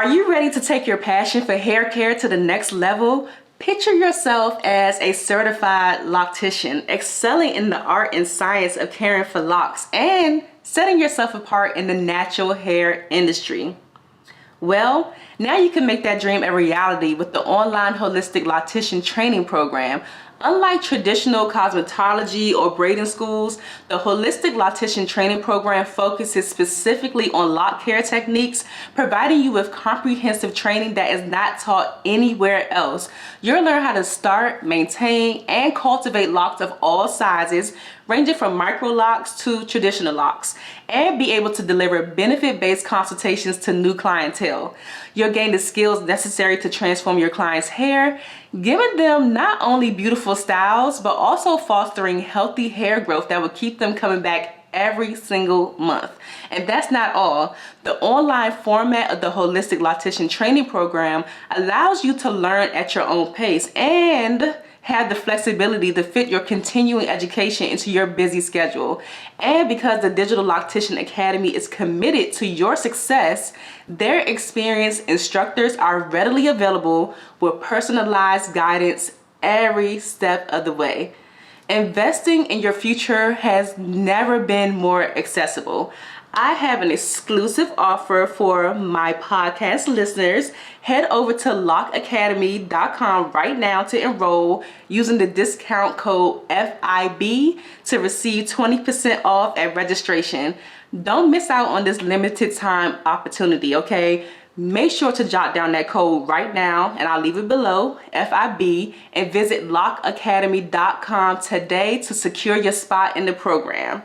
Are you ready to take your passion for hair care to the next level? Picture yourself as a certified loctician, excelling in the art and science of caring for locks and setting yourself apart in the natural hair industry. Well, now you can make that dream a reality with the online holistic loctician training program. Unlike traditional cosmetology or braiding schools, the holistic loctician training program focuses specifically on lock care techniques, providing you with comprehensive training that is not taught anywhere else. You'll learn how to start, maintain, and cultivate locks of all sizes, ranging from micro locks to traditional locks, and be able to deliver benefit-based consultations to new clientele. You'll gain the skills necessary to transform your client's hair, giving them not only beautiful styles, but also fostering healthy hair growth that will keep them coming back every single month. And that's not all. The online format of the Holistic Loctician Training Program allows you to learn at your own pace and have the flexibility to fit your continuing education into your busy schedule. And because the Digital Loctician Academy is committed to your success, their experienced instructors are readily available with personalized guidance every step of the way. Investing in your future has never been more accessible. I have an exclusive offer for my podcast listeners. Head over to lockacademy.com right now to enroll using the discount code FIB to receive 20% off at registration. Don't miss out on this limited time opportunity, okay? Make sure to jot down that code right now, and I'll leave it below, FIB, and visit lockacademy.com today to secure your spot in the program.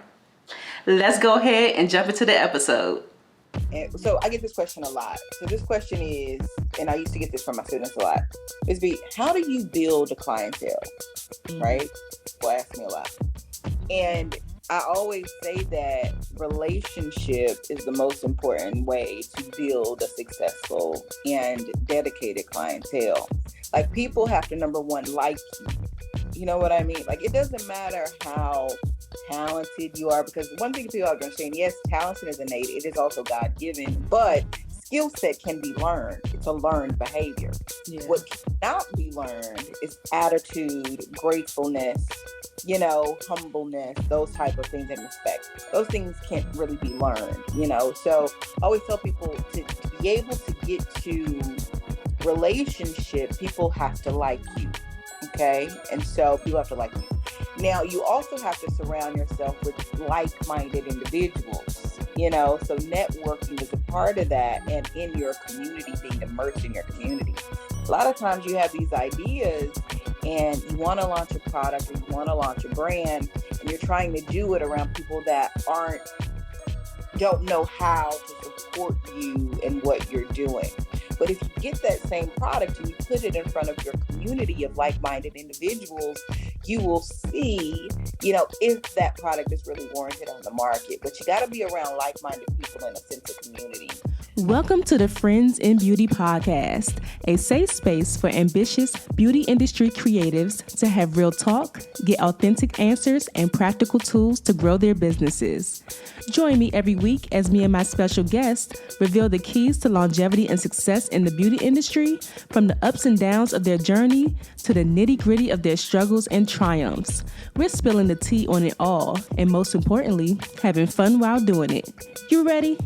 Let's go ahead and jump into the episode. And so I get this question a lot. So this question is, and I used to get this from my students a lot, is how do you build a clientele, right? People ask me a lot. And I always say that relationship is the most important way to build a successful and dedicated clientele. Like, people have to, number one, like you. You know what I mean? Like, it doesn't matter how talented you are, because one thing people are going to say, yes, talent is innate, it is also God-given, but skill set can be learned. It's a learned behavior. Yeah. What cannot be learned is attitude, gratefulness, humbleness, those type of things, and respect. Those things can't really be learned, So I always tell people to be able to get to relationship, people have to like you. Okay. And so people have to like you. Now, you also have to surround yourself with like-minded individuals, so networking is a part of that, and in your community, being immersed in your community. A lot of times you have these ideas and you want to launch a product, or you want to launch a brand, and you're trying to do it around people that don't know how to support you and what you're doing. But if you get that same product and you put it in front of your community of like-minded individuals, you will see, if that product is really warranted on the market. But you got to be around like-minded people in a sense of community. Welcome to the Friends in Beauty podcast, a safe space for ambitious beauty industry creatives to have real talk, get authentic answers, and practical tools to grow their businesses. Join me every week as me and my special guest reveal the keys to longevity and success in the beauty industry, from the ups and downs of their journey to the nitty-gritty of their struggles and triumphs. We're spilling the tea on it all, and most importantly, having fun while doing it. You ready?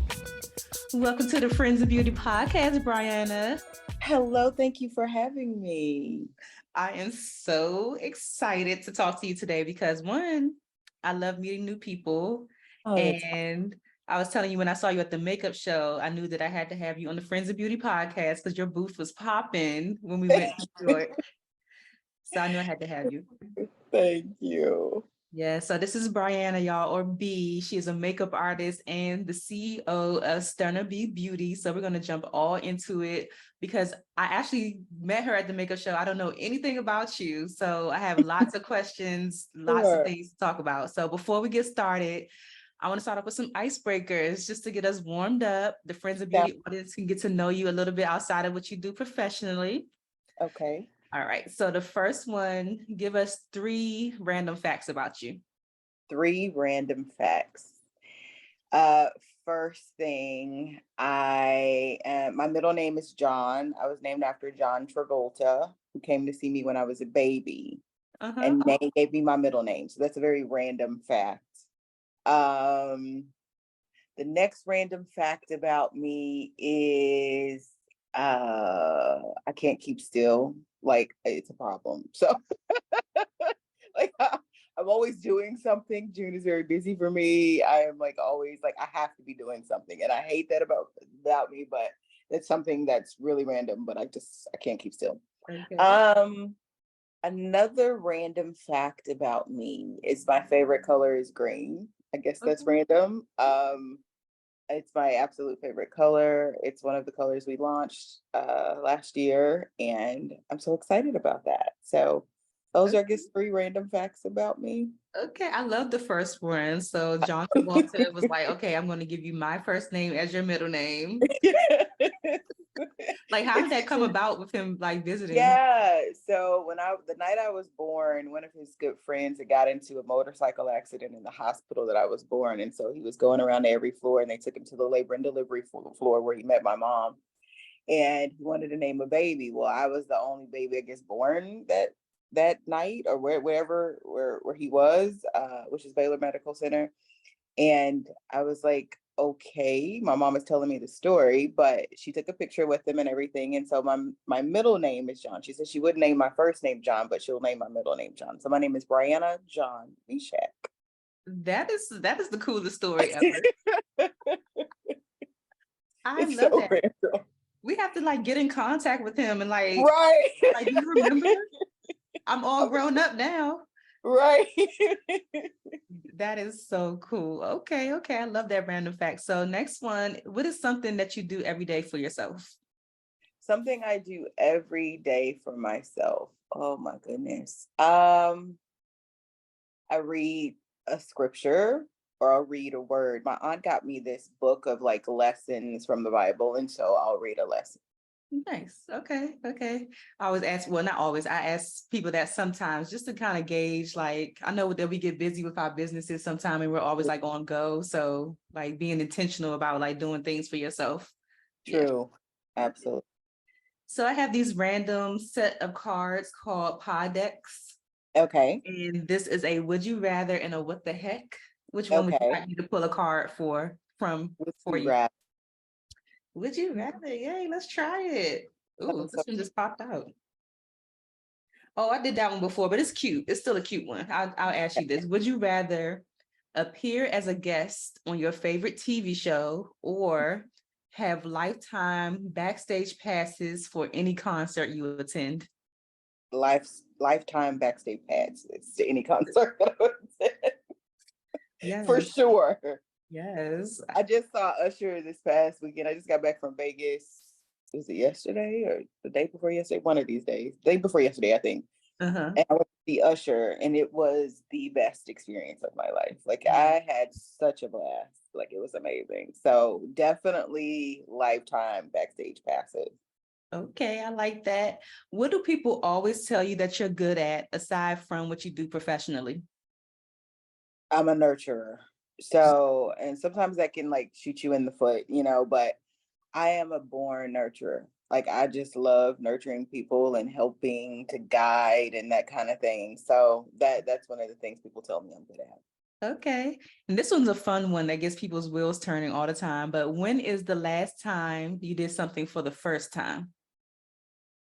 Welcome to the Friends of Beauty podcast, Brianna. Hello, thank you for having me. I am so excited to talk to you today because, one, I love meeting new people. And I was telling you, when I saw you at the makeup show, I knew that I had to have you on the Friends of Beauty podcast because your booth was popping when we went to New York. So I knew I had to have you. Thank you. Yeah, so this is Brianna, y'all, or B. She is a makeup artist and the CEO of StunnerBee Beauty. So we're going to jump all into it because I actually met her at the makeup show. I don't know anything about you. So I have lots of questions, lots of things to talk about. So before we get started, I want to start off with some icebreakers just to get us warmed up. The Friends of Beauty audience can get to know you a little bit outside of what you do professionally. Okay. All right. So the first one, give us 3 random facts about you. 3 random facts. Uh, First thing, my middle name is John. I was named after John Travolta, who came to see me when I was a baby, Uh-huh. and they gave me my middle name. So that's a very random fact. Um, the next random fact about me is I can't keep still. Like it's a problem. So like I'm always doing something. June is very busy for me. I am like always like I have to be doing something, and I hate that about me. But it's something that's really random. But I can't keep still. Okay. Um, Another random fact about me is my favorite color is green. I guess that's Okay. random. It's my absolute favorite color. It's one of the colors we launched last year, and I'm so excited about that. So those are, I guess, three random facts about me. Okay, I love the first one. So John Travolta was like, okay, I'm going to give you my first name as your middle name. Like, how did that come about with him like visiting? Yeah. So the night I was born, one of his good friends had got into a motorcycle accident in the hospital that I was born. And so he was going around to every floor, and they took him to the labor and delivery floor where he met my mom. And he wanted to name a baby. Well, I was the only baby, I guess, born that night, or where he was, which is Baylor Medical Center. And I was like, okay, my mom is telling me the story, but she took a picture with him and everything. And so my middle name is John. She said she wouldn't name my first name John, but she'll name my middle name John. So my name is Brianna John Meshack. That is the coolest story ever. I It's love so that. random. We have to like get in contact with him and Right. do you remember? I'm all grown up now. Right. That is so cool. Okay, okay. I love that random fact. So next one, what is something that you do every day for yourself? Something I do every day for myself. Oh my goodness. I read a scripture, or I'll read a word. My aunt got me this book of like lessons from the Bible, and so I'll read a lesson. Nice. Okay. Okay. I always ask, well, not always. I ask people that sometimes just to kind of gauge, like, I know that we get busy with our businesses sometimes and we're always like on go. So like being intentional about like doing things for yourself. Yeah. True. Absolutely. So I have these random set of cards called pod decks. Okay. And this is a would you rather and a what the heck? Which one would you Okay. like me to pull a card Would for you you? rather? Would you rather? Yay, let's try it. Ooh, So this one just popped out. Oh, I did that one before, but it's cute. It's still a cute one. I'll ask you this. Would you rather appear as a guest on your favorite TV show or have lifetime backstage passes for any concert you attend? Lifetime backstage passes to any concert that I would attend. For Yes, sure. yes. I just saw Usher this past weekend. I just got back from Vegas. Was it yesterday or the day before yesterday? One of these days. Day before yesterday, I think. Uh-huh. And I went to see Usher, and it was the best experience of my life. Like I had such a blast. Like it was amazing. So definitely lifetime backstage passes. Okay, I like that. What do people always tell you that you're good at aside from what you do professionally? I'm a nurturer. So, and sometimes that can like shoot you in the foot, but I am a born nurturer. Like I just love nurturing people and helping to guide and that kind of thing. So that's one of the things people tell me I'm good at. Okay. And this one's a fun one that gets people's wheels turning all the time. But when is the last time you did something for the first time?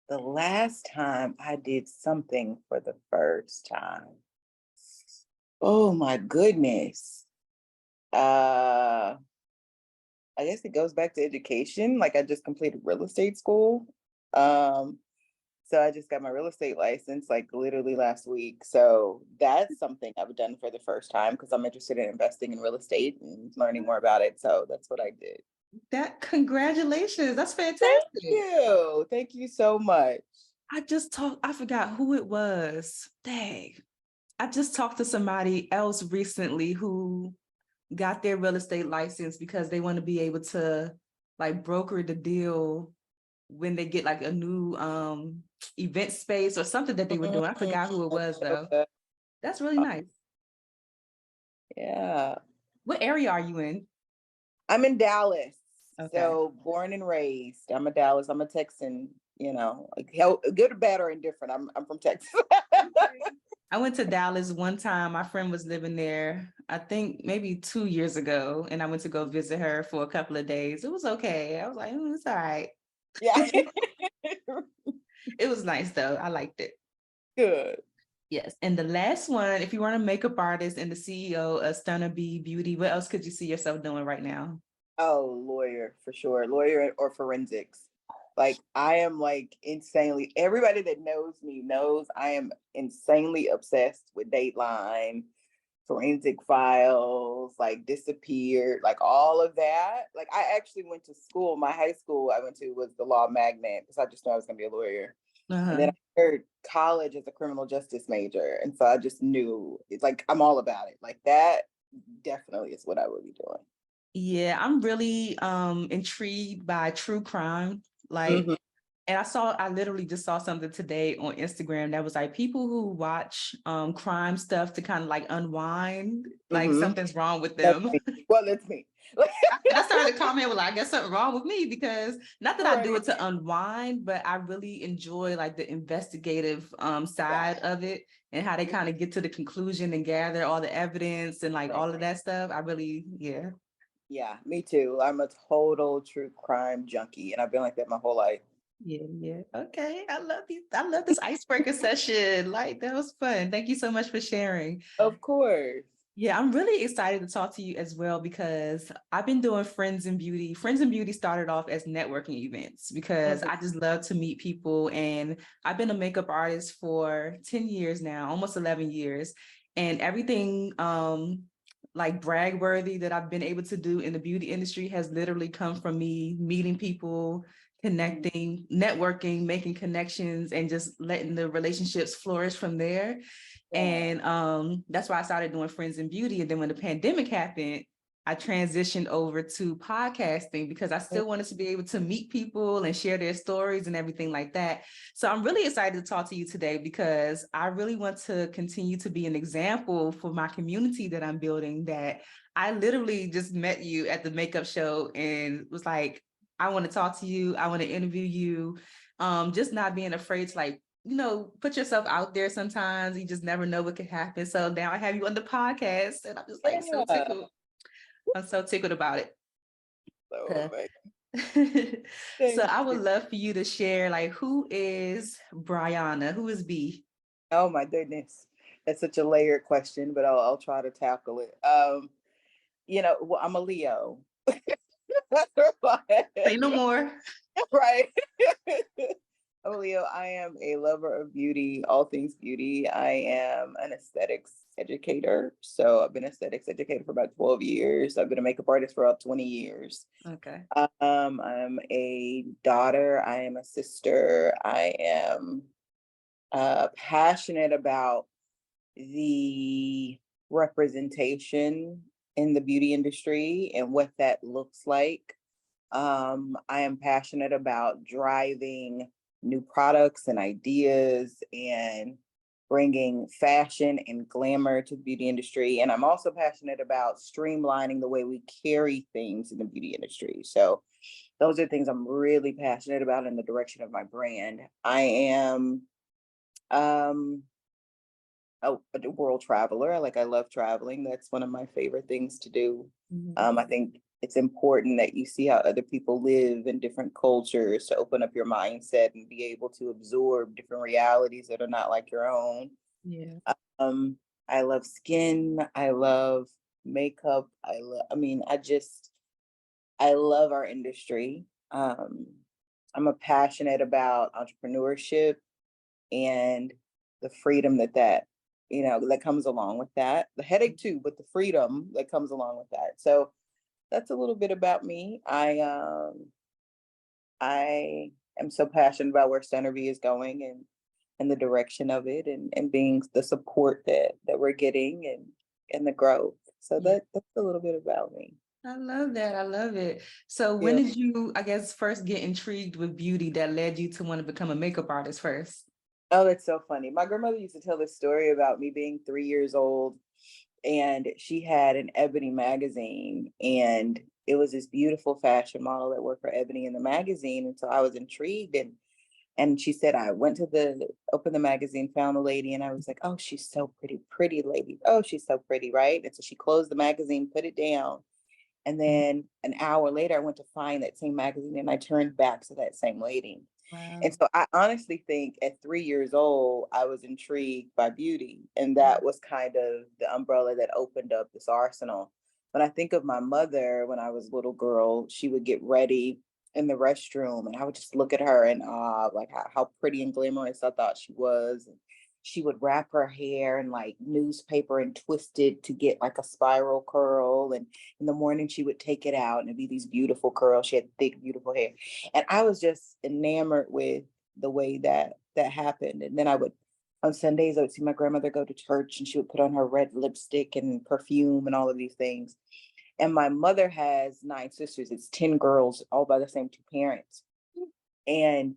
The last time I did something for the first time. Oh my goodness. Uh I guess it goes back to education. Like I just completed real estate school. Um so I just got my real estate license like literally last week. So that's something I've done for the first time because I'm interested in investing in real estate and learning more about it. So that's what I did. That congratulations. That's Thank fantastic. you. Thank you so much. I forgot who it was. Dang. I just talked to somebody else recently who got their real estate license because they want to be able to like broker the deal when they get like a new event space or something that they were doing. I forgot who it was though. That's really nice. Yeah. What area are you in? I'm in Dallas. Okay. So born and raised. I'm a Texan, you know, like good or bad or indifferent. I'm from Texas. I went to Dallas one time. My friend was living there, I think maybe 2 years ago, and I went to go visit her for a couple of days. It was okay. I was like, it's all right. Yeah. It was nice though. I liked it. Good. Yes. And the last one, if you weren't a makeup artist and the CEO of StunnerBee Beauty, what else could you see yourself doing right now? Oh, lawyer for sure. Lawyer or forensics. Like I am like insanely, everybody that knows me knows I am insanely obsessed with Dateline, forensic files, like disappeared, like all of that. Like I actually went to school. My high school I went to was the law magnet because I just knew I was gonna be a lawyer. And then Uh-huh. I heard college as a criminal justice major. And so I just knew it's like I'm all about it. Like that definitely is what I would be doing. Yeah, I'm really intrigued by true crime. Like, Mhm, and I literally just saw something today on Instagram that was like people who watch crime stuff to kind of like unwind, like mhm. something's wrong with That's them. me. Well, that's me. And I started to comment with like, I guess something wrong with me because not that I do Right. it to unwind, but I really enjoy like the investigative side Yeah. of it and how they kind of get to the conclusion and gather all the evidence and like Right. all of that stuff. I really, yeah. Yeah, me too. I'm a total true crime junkie, and I've been like that my whole life. Yeah, yeah. Okay. I love you. I love this icebreaker session. Like that was fun. Thank you so much for sharing. Of course. Yeah, I'm really excited to talk to you as well because I've been doing Friends in Beauty. Friends in Beauty started off as networking events because Mhm. I just love to meet people. And I've been a makeup artist for 10 years now, almost 11 years. And everything like brag worthy that I've been able to do in the beauty industry has literally come from me meeting people, Mhm. connecting, networking, making connections, and just letting the relationships flourish from there. Yeah. And that's why I started doing Friends in Beauty. And then when the pandemic happened, I transitioned over to podcasting because I still wanted to be able to meet people and share their stories and everything like that. So I'm really excited to talk to you today because I really want to continue to be an example for my community that I'm building. That I literally just met you at the makeup show and was like, I want to talk to you. I want to interview you. Just not being afraid to like put yourself out there sometimes. You just never know what could happen. So now I have you on the podcast and I'm just like so Yeah. tickled. I'm so tickled about it. So Uh, amazing. so Thank I you. would love for you to share like who is Brianna? Who is B? Oh my goodness. That's such a layered question, but I'll try to tackle it. Well, I'm a Leo. Say no more. Right. I'm a Leo. I am a lover of beauty, all things beauty. I am an aesthetics educator. So I've been an aesthetics educator for about 12 years. I've been a makeup artist for about 20 years. Okay. I'm a daughter. I am a sister. I am passionate about the representation in the beauty industry and what that looks like. I am passionate about driving new products and ideas and bringing fashion and glamour to the beauty industry. And I'm also passionate about streamlining the way we carry things in the beauty industry. So those are things I'm really passionate about in the direction of my brand. I am um, a world traveler. Like I love traveling. That's one of my favorite things to do. Mhm. I think it's important that you see how other people live in different cultures to open up your mindset and be able to absorb different realities that are not like your own. Yeah. Um, I love skin. I love makeup. I love our industry. I'm a passionate about entrepreneurship and the freedom that comes along with that. The headache too, but the freedom that comes along with that. So that's a little bit about me. I am so passionate about where StunnerBee is going and the direction of it and being the support that we're getting and the growth. So Yeah. that's a little bit about me. I love that. I love it. So when Yeah. did you, I guess, first get intrigued with beauty that led you to want to become a makeup artist first? Oh, that's so funny. My grandmother used to tell this story about me being 3 years old, and she had an Ebony magazine, and it was this beautiful fashion model that worked for Ebony in the magazine. And so I was intrigued, and she said, I went to open the magazine, found the lady, and I was like, oh, she's so pretty, pretty lady. Oh, she's so pretty, right? And so she closed the magazine, put it down. And then an hour later, I went to find that same magazine, and I turned back to that same lady. Wow. And so I honestly think at 3 years old, I was intrigued by beauty. And that was kind of the umbrella that opened up this arsenal. When I think of my mother, when I was a little girl, she would get ready in the restroom, and I would just look at her in awe, like how pretty and glamorous I thought she was. And she would wrap her hair in like newspaper and twist it to get like a spiral curl. And in the morning, she would take it out and it'd be these beautiful curls. She had thick, beautiful hair. And I was just enamored with the way that happened. And then on Sundays, I would see my grandmother go to church, and she would put on her red lipstick and perfume and all of these things. And my mother has 9 sisters. It's 10 girls, all by the same 2 parents. And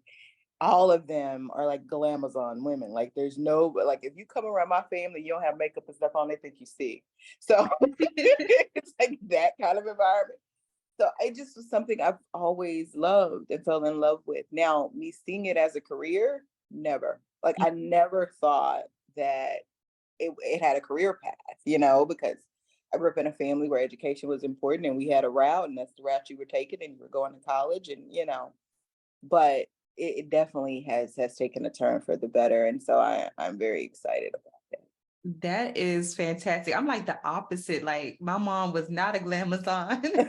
all of them are like glamazon women. Like there's no, like if you come around my family, you don't have makeup and stuff on, they think you sick. So it's like that kind of environment. So it just was something I've always loved and fell in love with. Now, me seeing it as a career, never. Like I never thought that it had a career path, because I grew up in a family where education was important, and we had a route, and that's the route you were taking, and you were going to college, and but it definitely has taken a turn for the better. And so I'm very excited about that. That is fantastic. I'm like the opposite. Like my mom was not a glamazon.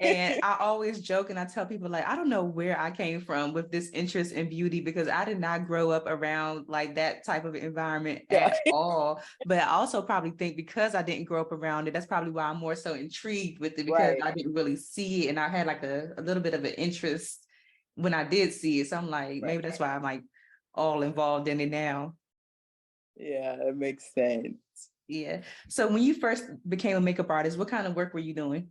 And I always joke and I tell people, like, I don't know where I came from with this interest in beauty, because I did not grow up around like that type of environment at all. But I also probably think because I didn't grow up around it, that's probably why I'm more so intrigued with it, because Right. I didn't really see it. And I had like a little bit of an interest when I did see it. So I'm like, maybe that's why I'm like all involved in it now. Yeah, it makes sense. Yeah. So when you first became a makeup artist, what kind of work were you doing?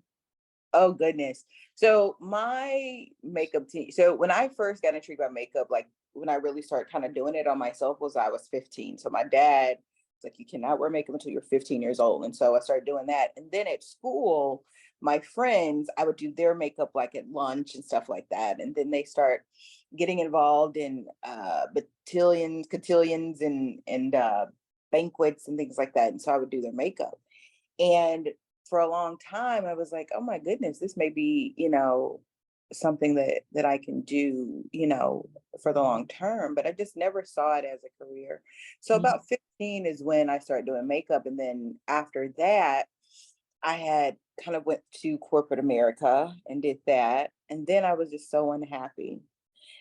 Oh goodness. So my makeup team. So when I first got intrigued by makeup, like when I really started kind of doing it on myself, was I was 15. So my dad was like, you cannot wear makeup until you're 15 years old. And so I started doing that. And then at school, my friends, I would do their makeup like at lunch and stuff like that. And then they start getting involved in cotillions and banquets and things like that. And so I would do their makeup. And for a long time, I was like, oh my goodness, this may be, something that I can do, for the long term, but I just never saw it as a career. So about 15 is when I started doing makeup. And then after that, I had kind of went to corporate America and did that. And then I was just so unhappy.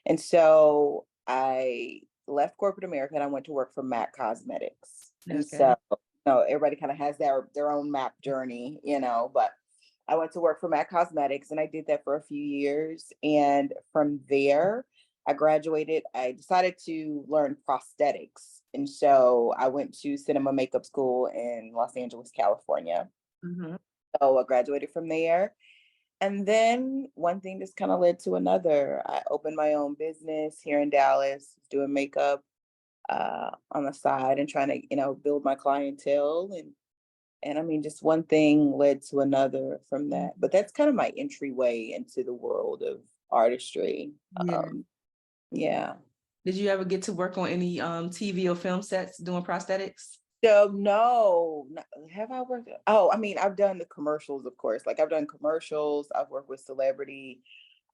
And so I left corporate America and I went to work for MAC Cosmetics. And Okay. so, everybody kind of has their own MAC journey, but I went to work for MAC Cosmetics, and I did that for a few years. And from there, I graduated. I decided to learn prosthetics. And so I went to cinema makeup school in Los Angeles, California. Mm-hmm. So I graduated from there. And then one thing just kind of led to another. I opened my own business here in Dallas, doing makeup on the side and trying to, build my clientele. And I mean, just one thing led to another from that. But that's kind of my entryway into the world of artistry. Yeah. Yeah. Did you ever get to work on any TV or film sets doing prosthetics? So no, have I worked? Oh, I mean, I've done the commercials, of course. Like I've done commercials. I've worked with celebrity.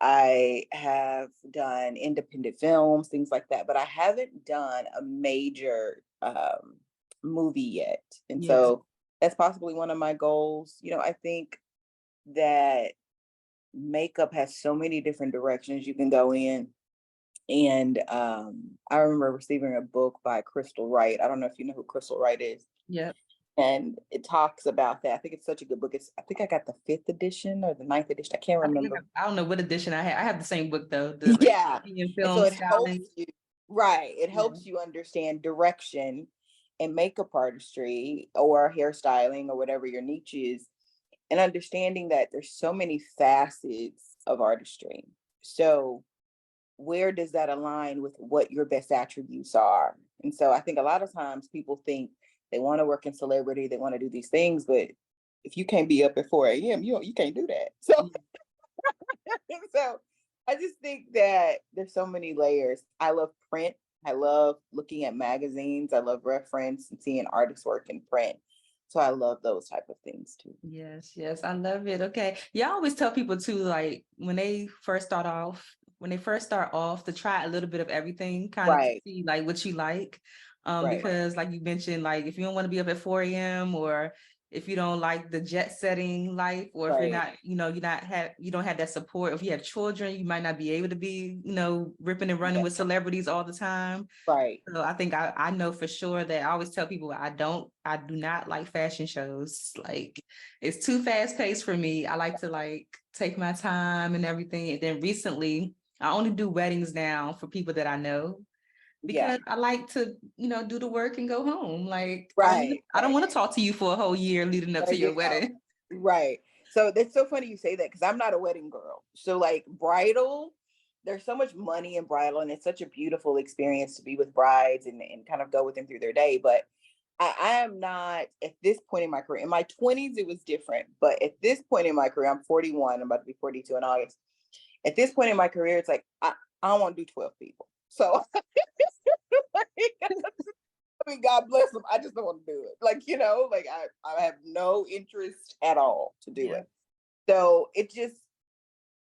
I have done independent films, things like that. But I haven't done a major movie yet. And Yeah. so that's possibly one of my goals. I think that makeup has so many different directions you can go in. And I remember receiving a book by Crystal Wright. I don't know if you know who Crystal Wright is. Yep. And it talks about that. I think it's such a good book. I think I got the 5th edition or the 9th edition. I can't remember. I don't know what edition I have. I have the same book though. The like Yeah. And so film it helps styling. you, right. It helps you understand direction in makeup artistry or hairstyling or whatever your niche is, and understanding that there's so many facets of artistry. So where does that align with what your best attributes are? And so I think a lot of times people think they want to work in celebrity, they want to do these things, but if you can't be up at 4 a.m., you can't do that. So so I just think that there's so many layers. I love print. I love looking at magazines. I love reference and seeing artists work in print. So I love those type of things too. Yes, yes, I love it. Okay. Yeah, I always tell people too, like when they first start off, to try a little bit of everything, kind of to Right, see like what you like. right, Because like you mentioned, like if you don't want to be up at 4 a.m. or if you don't like the jet setting life, or if you're right, not, you don't have that support. If you have children, you might not be able to be, ripping and running yeah, with celebrities all the time. right. So I think I know for sure that I always tell people I do not like fashion shows. Like it's too fast paced for me. I like to like take my time and everything. And then recently I only do weddings now for people that I know Yeah, because I like to, do the work and go home. Like right, I don't right. want to talk to you for a whole year leading up Gotta to your get out. wedding. Right. So that's so funny you say that because I'm not a wedding girl. So like bridal, there's so much money in bridal and it's such a beautiful experience to be with brides and kind of go with them through their day. But I am not at this point in my career. In my 20s, it was different. But at this point in my career, I'm 41, I'm about to be 42 in August. At this point in my career, it's like I don't want to do 12 people. So I mean, God bless them. I just don't want to do it. Like, like I have no interest at all to do Yeah. it. So it just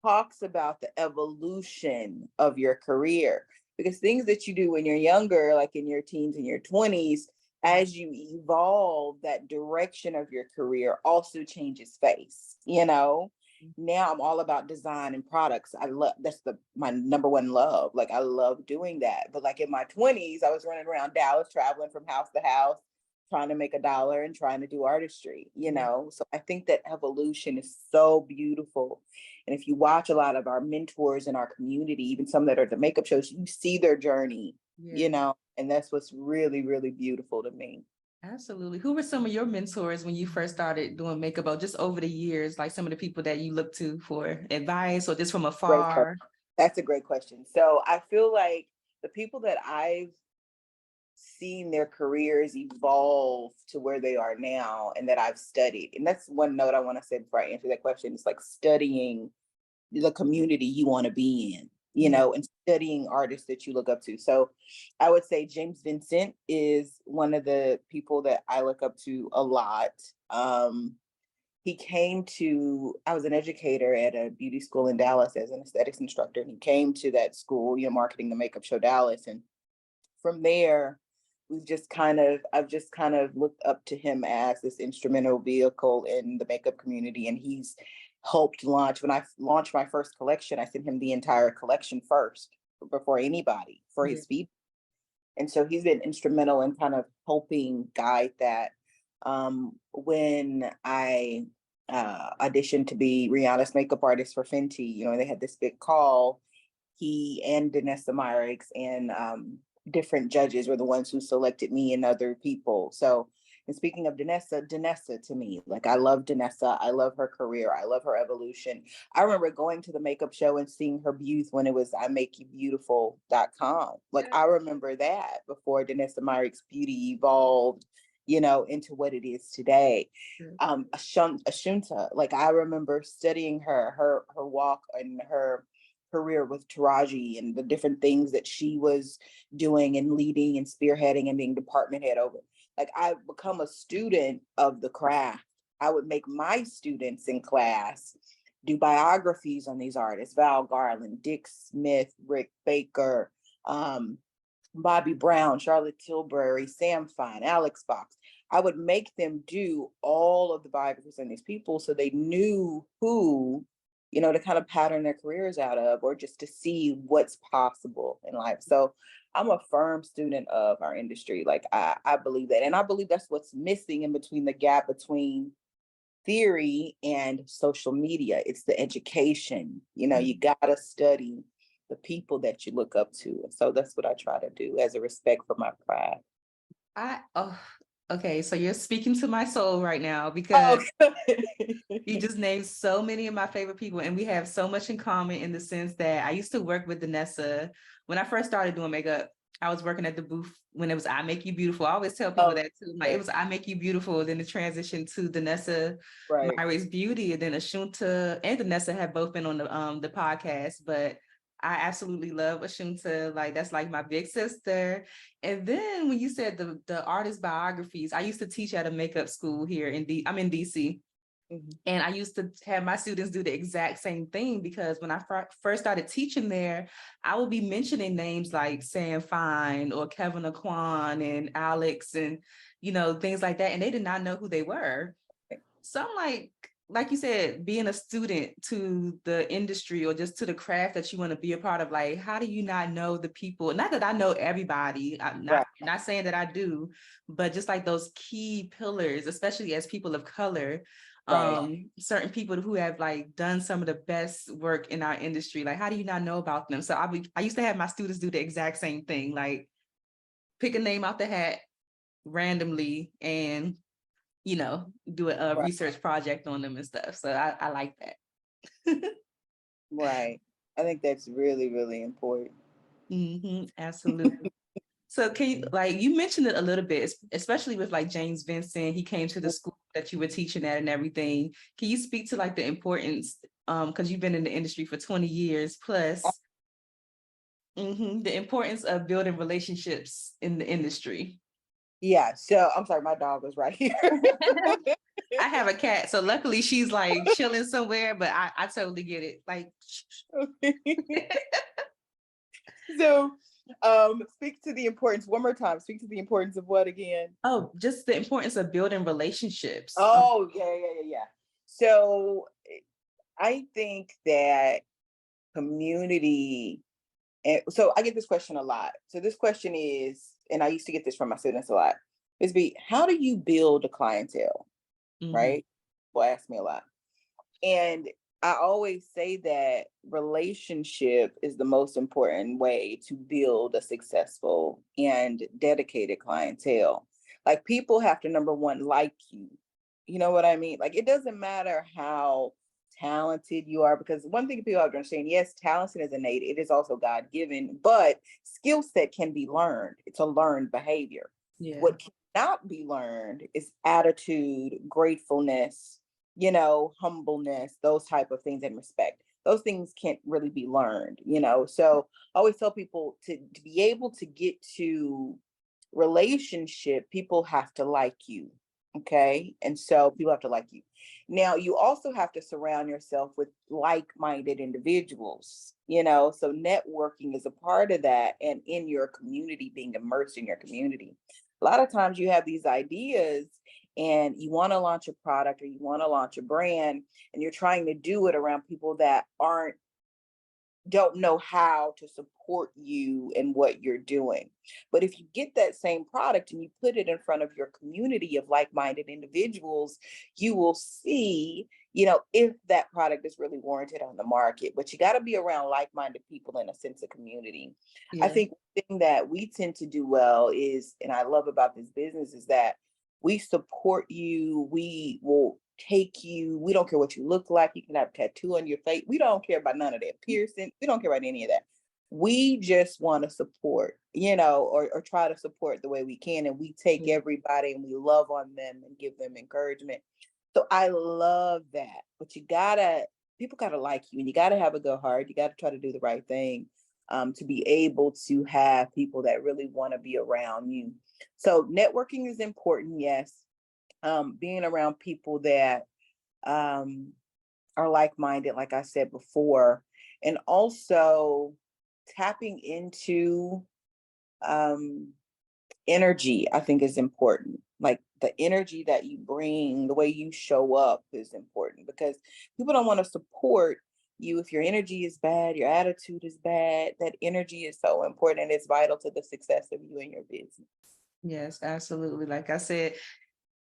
talks about the evolution of your career because things that you do when you're younger, like in your teens and your 20s, as you evolve, that direction of your career also changes face. Now I'm all about design and products. I love my number one love. Like I love doing that. But like in my 20s, I was running around Dallas, traveling from house to house, trying to make $1 and trying to do artistry. So I think that evolution is so beautiful. And if you watch a lot of our mentors in our community, even some that are at the makeup shows, you see their journey, Yeah. and that's what's really, really beautiful to me. Absolutely. Who were some of your mentors when you first started doing makeup, or just over the years, like some of the people that you look to for advice or just from Great question. afar? That's a great question. So I feel like the people that I've seen their careers evolve to where they are now and that I've studied. And that's one note I want to say before I answer that question. It's like studying the community you want to be in, Yeah. and studying artists that you look up to. So I would say James Vincent is one of the people that I look up to a lot. I was an educator at a beauty school in Dallas as an aesthetics instructor. And he came to that school, marketing the makeup show Dallas. And from there, I've just kind of looked up to him as this instrumental vehicle in the makeup community. And he's helped launch, when I launched my first collection, I sent him the entire collection first before anybody for Yeah. his feedback. And so he's been instrumental in kind of helping guide that. When I auditioned to be Rihanna's makeup artist for Fenty, they had this big call. He and Danessa Myrick and different judges were the ones who selected me and other people. So, and speaking of Danessa to me, like I love Danessa. I love her career. I love her evolution. I remember going to the makeup show and seeing her youth when it was imakeyoubbeautiful.com. Like I remember that before Danessa Myrick's beauty evolved, into what it is today. Ashunta, like I remember studying her walk and her career with Taraji and the different things that she was doing and leading and spearheading and being department head over. Like I've become a student of the craft. I would make my students in class do biographies on these artists: Val Garland, Dick Smith, Rick Baker, Bobby Brown, Charlotte Tilbury, Sam Fine, Alex Fox. I would make them do all of the biographies on these people so they knew who, to kind of pattern their careers out of, or just to see what's possible in life. So I'm a firm student of our industry. Like I believe that. And I believe that's what's missing in between the gap between theory and social media. It's the education. You gotta study the people that you look up to. And so that's what I try to do as a respect for my craft. Okay, so you're speaking to my soul right now because Oh, you just named so many of my favorite people, and we have so much in common in the sense that I used to work with Danessa when I first started doing makeup. I was working at the booth when it was I Make You Beautiful. I always tell people Oh, that too. Like it was I Make You Beautiful, then the transition to Danessa right. Myra's Beauty, and then Ashunta and Danessa have both been on the podcast. But I absolutely love Ashunta. Like that's like my big sister. And then when you said the artist biographies, I used to teach at a makeup school here I'm in DC. Mhm. And I used to have my students do the exact same thing because when I first started teaching there, I would be mentioning names like Sam Fine or Kevin Aquan and Alex and, things like that. And they did not know who they were. So I'm like you said, being a student to the industry or just to the craft that you want to be a part of, like, how do you not know the people? Not that I know everybody, I'm Right. not saying that I do, but just like those key pillars, especially as people of color, Right. certain people who have like done some of the best work in our industry, like how do you not know about them? So I used to have my students do the exact same thing, like pick a name out the hat randomly and do a Right. research project on them and stuff. So I like that. Right. I think that's really, really important. Absolutely. So can you, like you mentioned it a little bit, especially with like James Vincent, he came to the school that you were teaching at and everything. Can you speak to like the importance, because you've been in the industry for 20 years plus, the importance of building relationships in the industry? Yeah. So I'm sorry, my dog was right here. I have a cat, so luckily she's like chilling somewhere, but I totally get it. Like, So speak to the importance one more time. Speak to the importance of what again? oh, just the importance of building relationships. Oh, yeah. So I think that community, and so I get this question a lot. So this question is, and I used to get this from my students a lot, is how do you build a clientele? Mhm. Right? People ask me a lot. And I always say that relationship is the most important way to build a successful and dedicated clientele. Like people have to, number one, like you. You know what I mean? Like it doesn't matter how talented you are, because one thing people have to understand, yes, talent is innate, it is also God given, but skill set can be learned. It's a learned behavior. Yeah. What cannot be learned is attitude, gratefulness, humbleness, those type of things, and respect. Those things can't really be learned. So I always tell people to be able to get to relationship, people have to like you. Okay. And so people have to like you. Now, you also have to surround yourself with like minded individuals. So networking is a part of that. And in your community, being immersed in your community. A lot of times you have these ideas and you want to launch a product or you want to launch a brand, and you're trying to do it around people that don't know how to support you in what you're doing. But if you get that same product and you put it in front of your community of like-minded individuals, you will see, if that product is really warranted on the market. But you got to be around like-minded people in a sense of community. I Yeah. think the thing that we tend to do well is, and I love about this business, is that we support you. We will take you. We don't care what you look like. You can have a tattoo on your face. We don't care about none of that. Piercing. We don't care about any of that. We just want to support, or try to support the way we can. And we take everybody and we love on them and give them encouragement. So I love that. But people gotta like you, and you gotta have a good heart. You gotta try to do the right thing, to be able to have people that really want to be around you. So networking is important, yes. Being around people that are like-minded, like I said before, and also tapping into energy, I think is important. Like the energy that you bring, the way you show up is important, because people don't want to support you if your energy is bad, your attitude is bad. That energy is so important, and it's vital to the success of you and your business. Yes, absolutely. Like I said,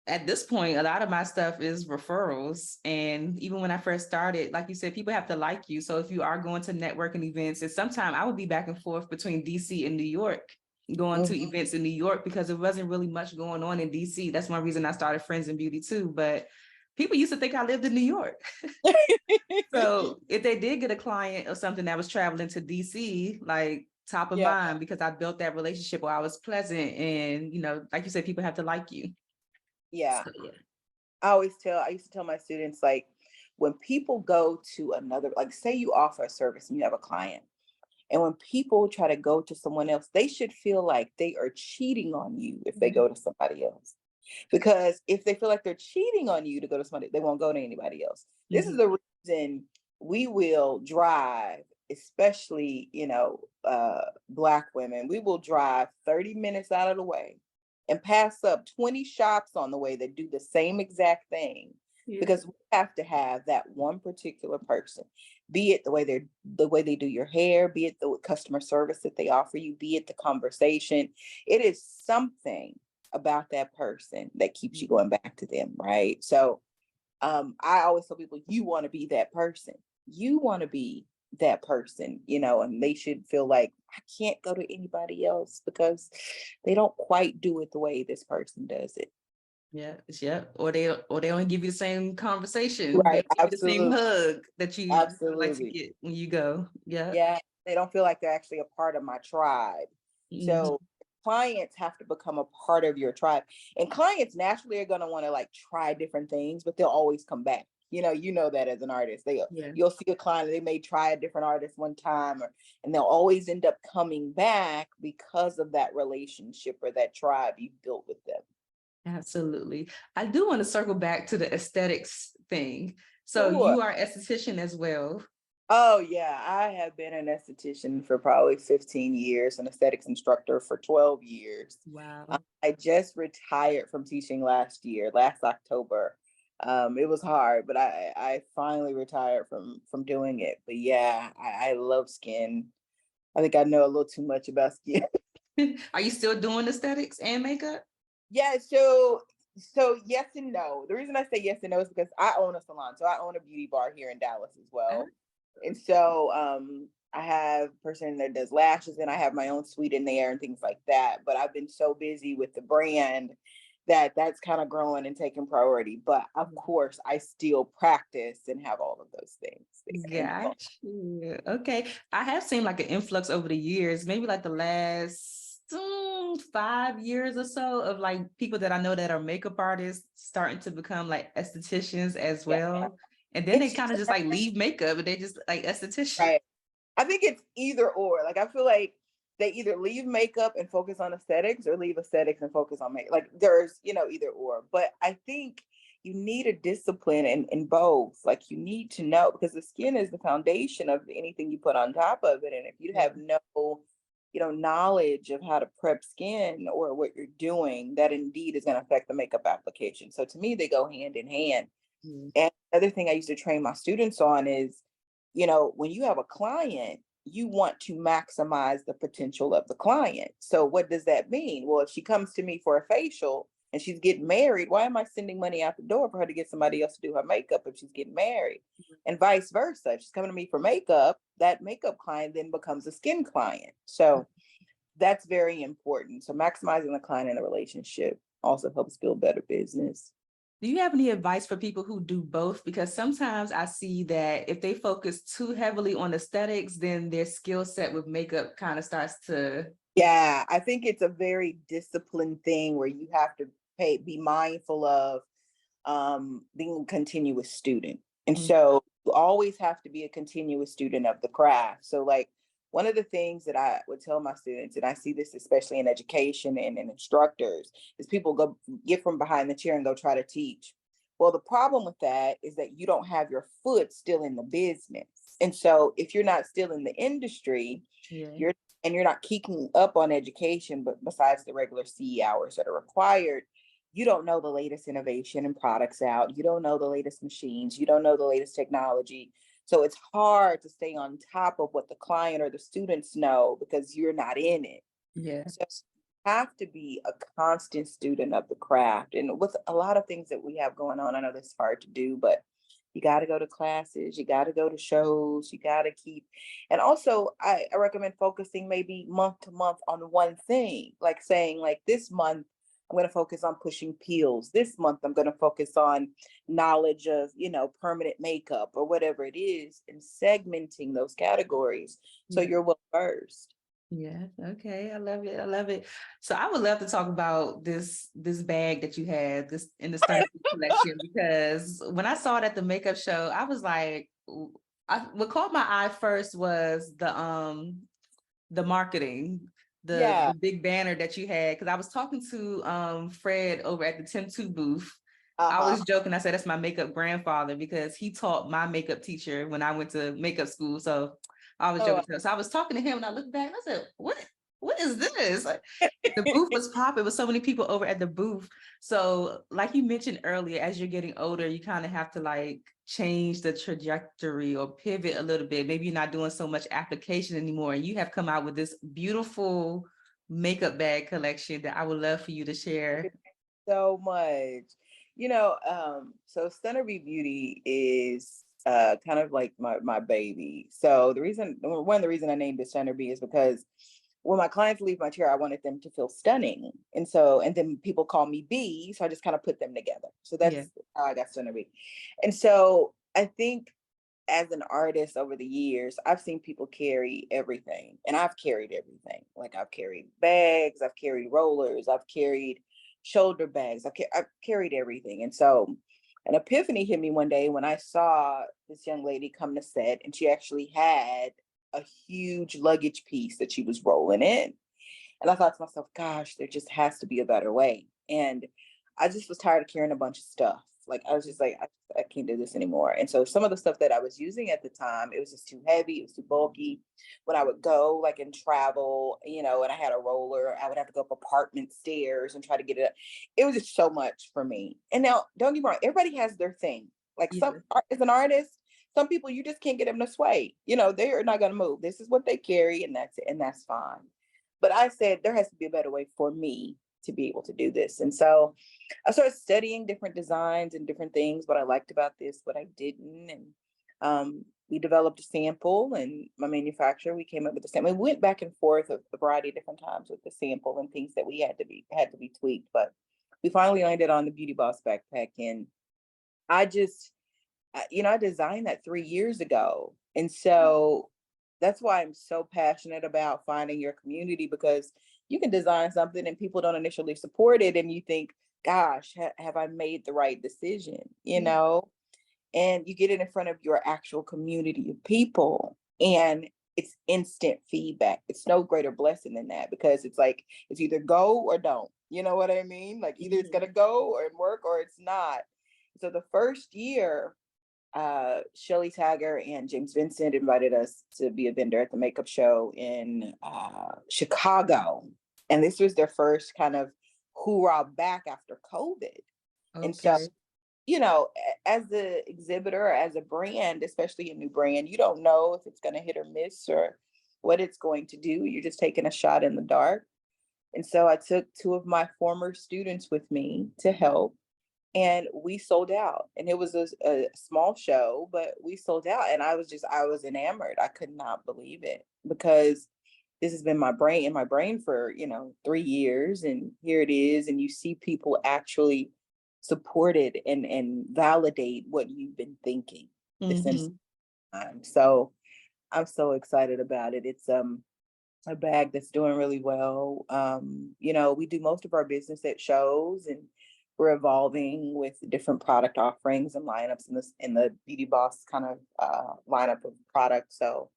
at this point, a lot of my stuff is referrals. And even when I first started, like you said, people have to like you. So if you are going to networking events, and sometimes I would be back and forth between DC and New York, going to events in New York because there wasn't really much going on in DC. That's one reason I started Friends in Beauty too. But people used to think I lived in New York. So if they did get a client or something that was traveling to DC, like top of Yeah. mind because I built that relationship where I was pleasant, and like you said, people have to like you. Yeah. So, yeah. I used to tell my students, like, when people go to another, like, say you offer a service and you have a client, and when people try to go to someone else, they should feel like they are cheating on you if they go to somebody else. Because if they feel like they're cheating on you to go to somebody, they won't go to anybody else. This is the reason we will drive, especially, Black women, we will drive 30 minutes out of the way and pass up 20 shops on the way that do the same exact thing. Yeah. Because we have to have that one particular person, be it the way they do your hair, be it the customer service that they offer you, be it the conversation. It is something about that person that keeps you going back to them, right? So I always tell people, you want to be that person. You want to be that person, and they should feel like, I can't go to anybody else because they don't quite do it the way this person does it. Yeah. Or they don't give you the same conversation. They Right. don't give you the same Absolutely. hug that you would like to Absolutely. get when you go. Yeah. Yeah. They don't feel like they're actually a part of my tribe. Mhm. So clients have to become a part of your tribe. And clients naturally are going to want to, like, try different things, but they'll always come back. You know that as an artist. Yeah. You'll see a client, they may try a different artist one time, and they'll always end up coming back because of that relationship or that tribe you built with them. Absolutely. I do want to circle back to the aesthetics thing. So Sure. you are esthetician as well. Oh yeah, I have been an esthetician for probably 15 years, an aesthetics instructor for 12 years. Wow. I just retired from teaching last October. It was hard, but I finally retired from doing it. But yeah, I love skin. I think I know a little too much about skin. Are you still doing aesthetics and makeup? Yeah, so yes and no. The reason I say yes and no is because I own a salon. So I own a beauty bar here in Dallas as well. And so I have a person that does lashes, and I have my own suite in there and things like that. But I've been so busy with the brand that's kind of growing and taking priority. But of course, I still practice and have all of those things. Gotcha. Okay. I have seen like an influx over the years, maybe like the last 5 years or so, of like people that I know that are makeup artists starting to become like estheticians as Yeah. well. And then they It's kind of just like leave makeup and they just like esthetician. right. I think it's either or. Like, I feel like they either leave makeup and focus on aesthetics, or leave aesthetics and focus on makeup. Like, there's, either or. But I think you need a discipline in both. Like, you need to know, because the skin is the foundation of anything you put on top of it. And if you have no, knowledge of how to prep skin or what you're doing, that indeed is going to affect the makeup application. So to me, they go hand in hand. And the other thing I used to train my students on is, when you have a client, you want to maximize the potential of the client. So what does that mean? Well, if she comes to me for a facial and she's getting married, why am I sending money out the door for her to get somebody else to do her makeup if she's getting married? And vice versa. If she's coming to me for makeup, that makeup client then becomes a skin client. So that's very important. So maximizing the client in the relationship also helps build better business. Do you have any advice for people who do both? Because sometimes I see that if they focus too heavily on aesthetics, then their skill set with makeup kind of starts to. Yeah, I think it's a very disciplined thing where you have to be mindful of being a continuous student. And so you always have to be a continuous student of the craft. So, like, one of the things that I would tell my students, and I see this especially in education and in instructors, is people go get from behind the chair and go try to teach. Well, the problem with that is that you don't have your foot still in the business. And so if you're not still in the industry, you're not keeping up on education, but besides the regular CE hours that are required, you don't know the latest innovation and products out. You don't know the latest machines. You don't know the latest technology. So it's hard to stay on top of what the client or the students know because you're not in it. Yeah. So you have to be a constant student of the craft. And with a lot of things that we have going on, I know that's hard to do, but you got to go to classes, you got to go to shows, you got to keep. And also, I recommend focusing maybe month to month on one thing, like saying, like, this month, I'm going to focus on pushing peels. This month, I'm going to focus on knowledge of, permanent makeup or whatever it is, and segmenting those categories so you're well versed. Yeah. Okay. I love it. I love it. So I would love to talk about this bag that you had this in the StunnerBee collection, because when I saw it at the makeup show, I was like, what caught my eye first was the marketing, Yeah. the big banner that you had. Because I was talking to Fred over at the Tim 2 booth. I Uh-huh. was joking. I said that's my makeup grandfather because he taught my makeup teacher when I went to makeup school. So I was Oh, joking. So I was talking to him and I looked back and I said, what is this? Like, the booth was popping with so many people over at the booth. So like you mentioned earlier, as you're getting older, you kind of have to like change the trajectory or pivot a little bit. Maybe you're not doing so much application anymore. And you have come out with this beautiful makeup bag collection that I would love for you to share. so much. So StunnerBee Beauty is kind of like my baby. So one of the reason I named it StunnerBee is because when my clients leave my chair, I wanted them to feel stunning. And then people call me B, so I just kind of put them together. So Yeah. that's how I got StunnerBee. And so I think as an artist over the years, I've seen people carry everything, and I've carried everything. Like I've carried bags, I've carried rollers, I've carried shoulder bags, I've carried everything. And so an epiphany hit me one day when I saw this young lady come to set, and she actually had a huge luggage piece that she was rolling in. And I thought to myself, gosh, there just has to be a better way. And I just was tired of carrying a bunch of stuff. Like I was just like, I can't do this anymore. And so some of the stuff that I was using at the time, it was just too heavy, it was too bulky. When I would go like and travel, and I had a roller, I would have to go up apartment stairs and try to get it up. It was just so much for me. And now don't get me wrong, everybody has their thing. Like Yeah. as an artist, some people you just can't get them to sway. They are not going to move. This is what they carry, and that's it, and that's fine. But I said there has to be a better way for me to be able to do this. And so I started studying different designs and different things, what I liked about this, what I didn't. And we developed a sample, and my manufacturer, we came up with the sample. We went back and forth a variety of different times with the sample and things that we had to be tweaked. But we finally landed on the Beauty Boss backpack. And I just, I designed that 3 years ago. And so that's why I'm so passionate about finding your community, because you can design something and people don't initially support it. And you think, gosh, have I made the right decision? Yeah. And you get it in front of your actual community of people, and it's instant feedback. It's no greater blessing than that, because it's like, it's either go or don't. You know what I mean? Like either it's going to go or work or it's not. So the first year, Shelly Tagger and James Vincent invited us to be a vendor at the makeup show in Chicago. And this was their first kind of hoorah back after COVID. And so, Okay. as the exhibitor, as a brand, especially a new brand, you don't know if it's going to hit or miss or what it's going to do. You're just taking a shot in the dark. And so I took two of my former students with me to help, and we sold out. And it was a small show, but we sold out. And I was enamored. I could not believe it, because this has been in my brain for 3 years, and here it is. And you see people actually support it and validate what you've been thinking this entire Mm-hmm. time. So I'm so excited about it. It's a bag that's doing really well. We do most of our business at shows, and we're evolving with different product offerings and lineups in the Beauty Boss kind of lineup of products. So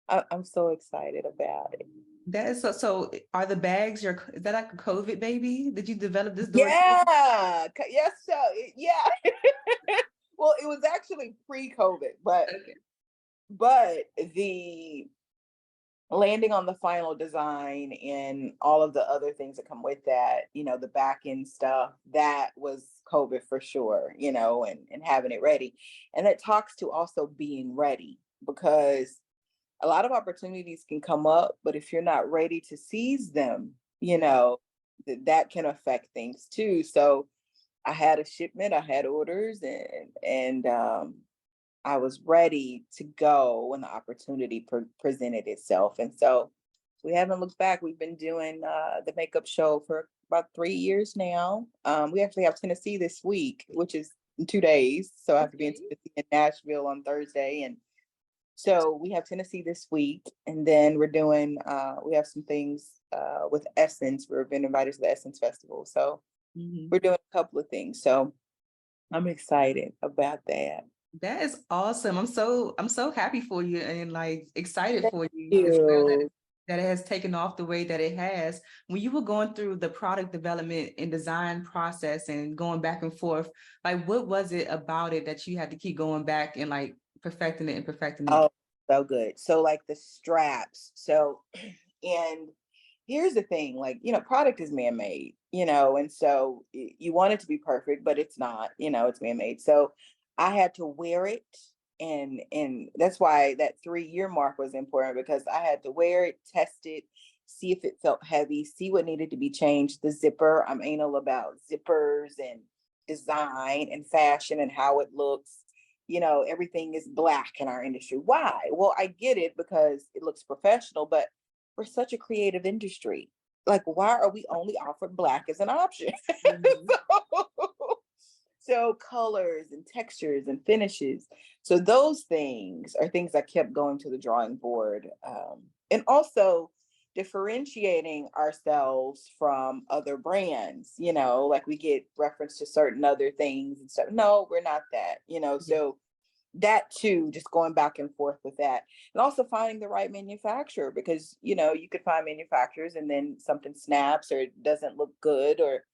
I'm so excited about it. That is so are the bags is that like a COVID baby? Did you develop this during COVID? Yeah, yes, so yeah. Well, it was actually pre-COVID, Okay. but the landing on the final design and all of the other things that come with that, the back end stuff, that was COVID for sure, and having it ready. And that talks to also being ready, because a lot of opportunities can come up, but if you're not ready to seize them, that can affect things too. So I had a shipment, I had orders, and I was ready to go when the opportunity presented itself. And so we haven't looked back. We've been doing the makeup show for about 3 years now. We actually have Tennessee this week, which is in 2 days. So I have to be in Okay. Tennessee and Nashville on Thursday, and So we have Tennessee this week, and then we're doing, we have some things with Essence. We've been invited to the Essence Festival. So we're doing a couple of things. So I'm excited about that. That is awesome. I'm so happy for you and like excited Thank for you as well you. that it has taken off the way that it has. When you were going through the product development and design process and going back and forth, like what was it about it that you had to keep going back and like perfecting it and perfecting it? Oh, so good. So like the straps. So, and here's the thing, like, product is man-made, and so you want it to be perfect, but it's not, it's man-made. So I had to wear it, and that's why that 3-year mark was important, because I had to wear it, test it, see if it felt heavy, see what needed to be changed. The zipper, I'm anal about zippers and design and fashion and how it looks. Everything is black in our industry. Why? Well, I get it because it looks professional, but we're such a creative industry. Like, why are we only offered black as an option? So colors and textures and finishes. So those things are things I kept going to the drawing board. And also differentiating ourselves from other brands, like we get reference to certain other things and stuff. No, we're not that, so that too, just going back and forth with that, and also finding the right manufacturer, because you could find manufacturers and then something snaps or it doesn't look good, or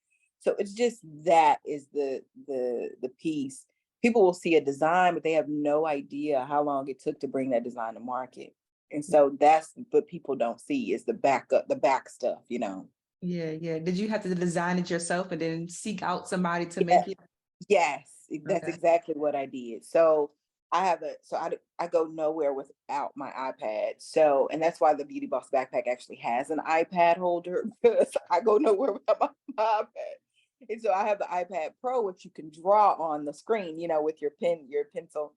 so it's just that is the piece. People will see a design, but they have no idea how long it took to bring that design to market, and so that's what people don't see is the back stuff. Yeah. Did you have to design it yourself and then seek out somebody to Yeah. make it? Yes, that's Okay. exactly what I did. So I go nowhere without my iPad. So, and that's why the Beauty Boss backpack actually has an iPad holder, because I go nowhere without my iPad. And so I have the iPad Pro, which you can draw on the screen, with your pencil.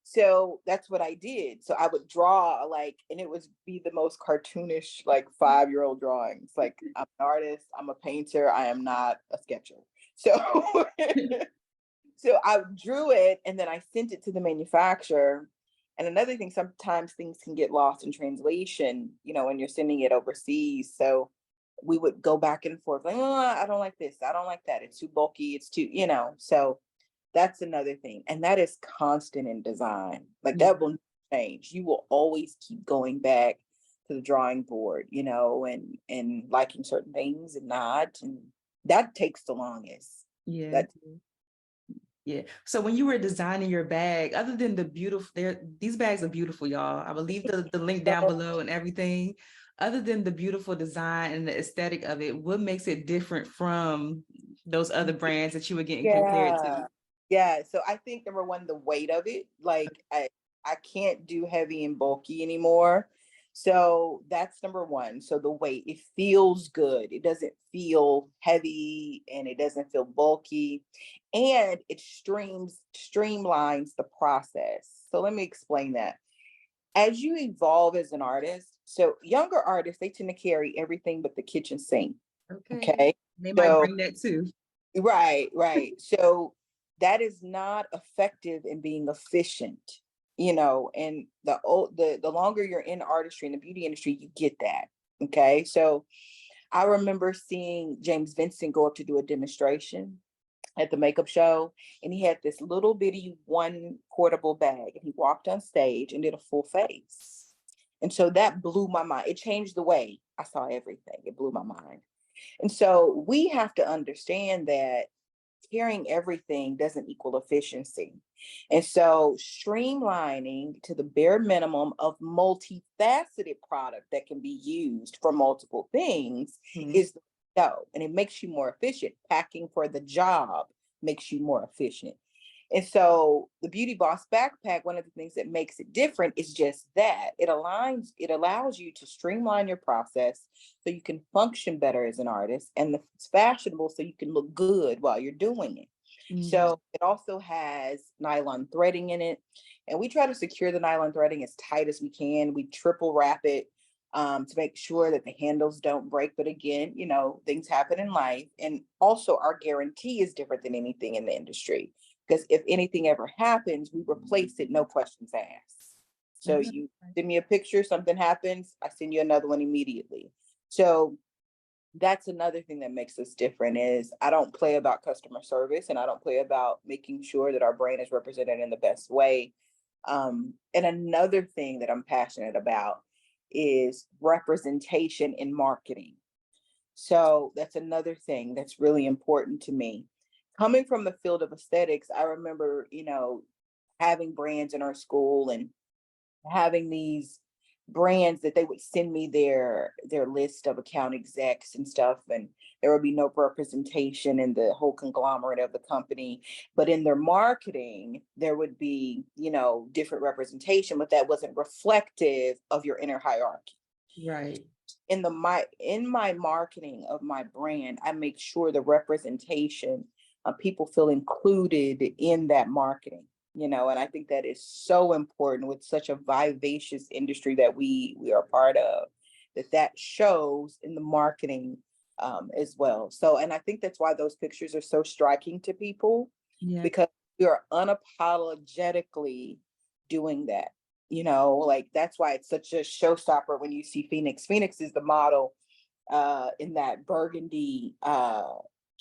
So that's what I did. So I would draw and it would be the most cartoonish, like 5-year-old drawings. Like, I'm an artist, I'm a painter, I am not a sketcher. So so I drew it and then I sent it to the manufacturer. And another thing, sometimes things can get lost in translation, when you're sending it overseas. So we would go back and forth, like, oh, I don't like this, I don't like that, it's too bulky, it's too, so that's another thing. And that is constant in design. Like, that will change. You will always keep going back to the drawing board, and liking certain things and not. And that takes the longest. Yeah. That Yeah. So when you were designing your bag, other than the beautiful, these bags are beautiful, y'all. I will leave the link down below and everything. Other than the beautiful design and the aesthetic of it, what makes it different from those other brands that you were getting compared Yeah. to? Yeah. So I think number one, the weight of it. Like, I can't do heavy and bulky anymore. So that's number one. So the weight, it feels good. It doesn't feel heavy and it doesn't feel bulky. And it streamlines the process. So let me explain that. As you evolve as an artist, so younger artists, they tend to carry everything but the kitchen sink. Okay. Okay. They might So bring that too. right. So that is not effective in being efficient, and the longer you're in artistry in the beauty industry, you get that. Okay. So I remember seeing James Vincent go up to do a demonstration at the makeup show, and he had this little bitty one portable bag, and he walked on stage and did a full face. And so that blew my mind. It changed the way I saw everything. It blew my mind. And so we have to understand that carrying everything doesn't equal efficiency. And so streamlining to the bare minimum of multifaceted product that can be used for multiple things is the go. And it makes you more efficient. Packing for the job makes you more efficient. And so the Beauty Boss backpack, one of the things that makes it different is just that it allows you to streamline your process so you can function better as an artist, and it's fashionable so you can look good while you're doing it. So it also has nylon threading in it, and we try to secure the nylon threading as tight as we can. We triple wrap it to make sure that the handles don't break. But again, things happen in life. And also our guarantee is different than anything in the industry, because if anything ever happens, we replace it, no questions asked. So you send me a picture, something happens, I send you another one immediately. So that's another thing that makes us different is I don't play about customer service and I don't play about making sure that our brand is represented in the best way. And another thing that I'm passionate about is representation in marketing. So that's another thing that's really important to me. Coming from the field of aesthetics, I remember, having brands in our school and having these brands that they would send me their list of account execs and stuff, and there would be no representation in the whole conglomerate of the company, but in their marketing there would be different representation, but that wasn't reflective of your inner hierarchy. Right. In my marketing of my brand, I make sure the representation of people feel included in that marketing. And I think that is so important with such a vivacious industry that we are part of, that shows in the marketing as well. So, and I think that's why those pictures are so striking to people, because we are unapologetically doing that. Like that's why it's such a showstopper when you see Phoenix. Phoenix is the model in that burgundy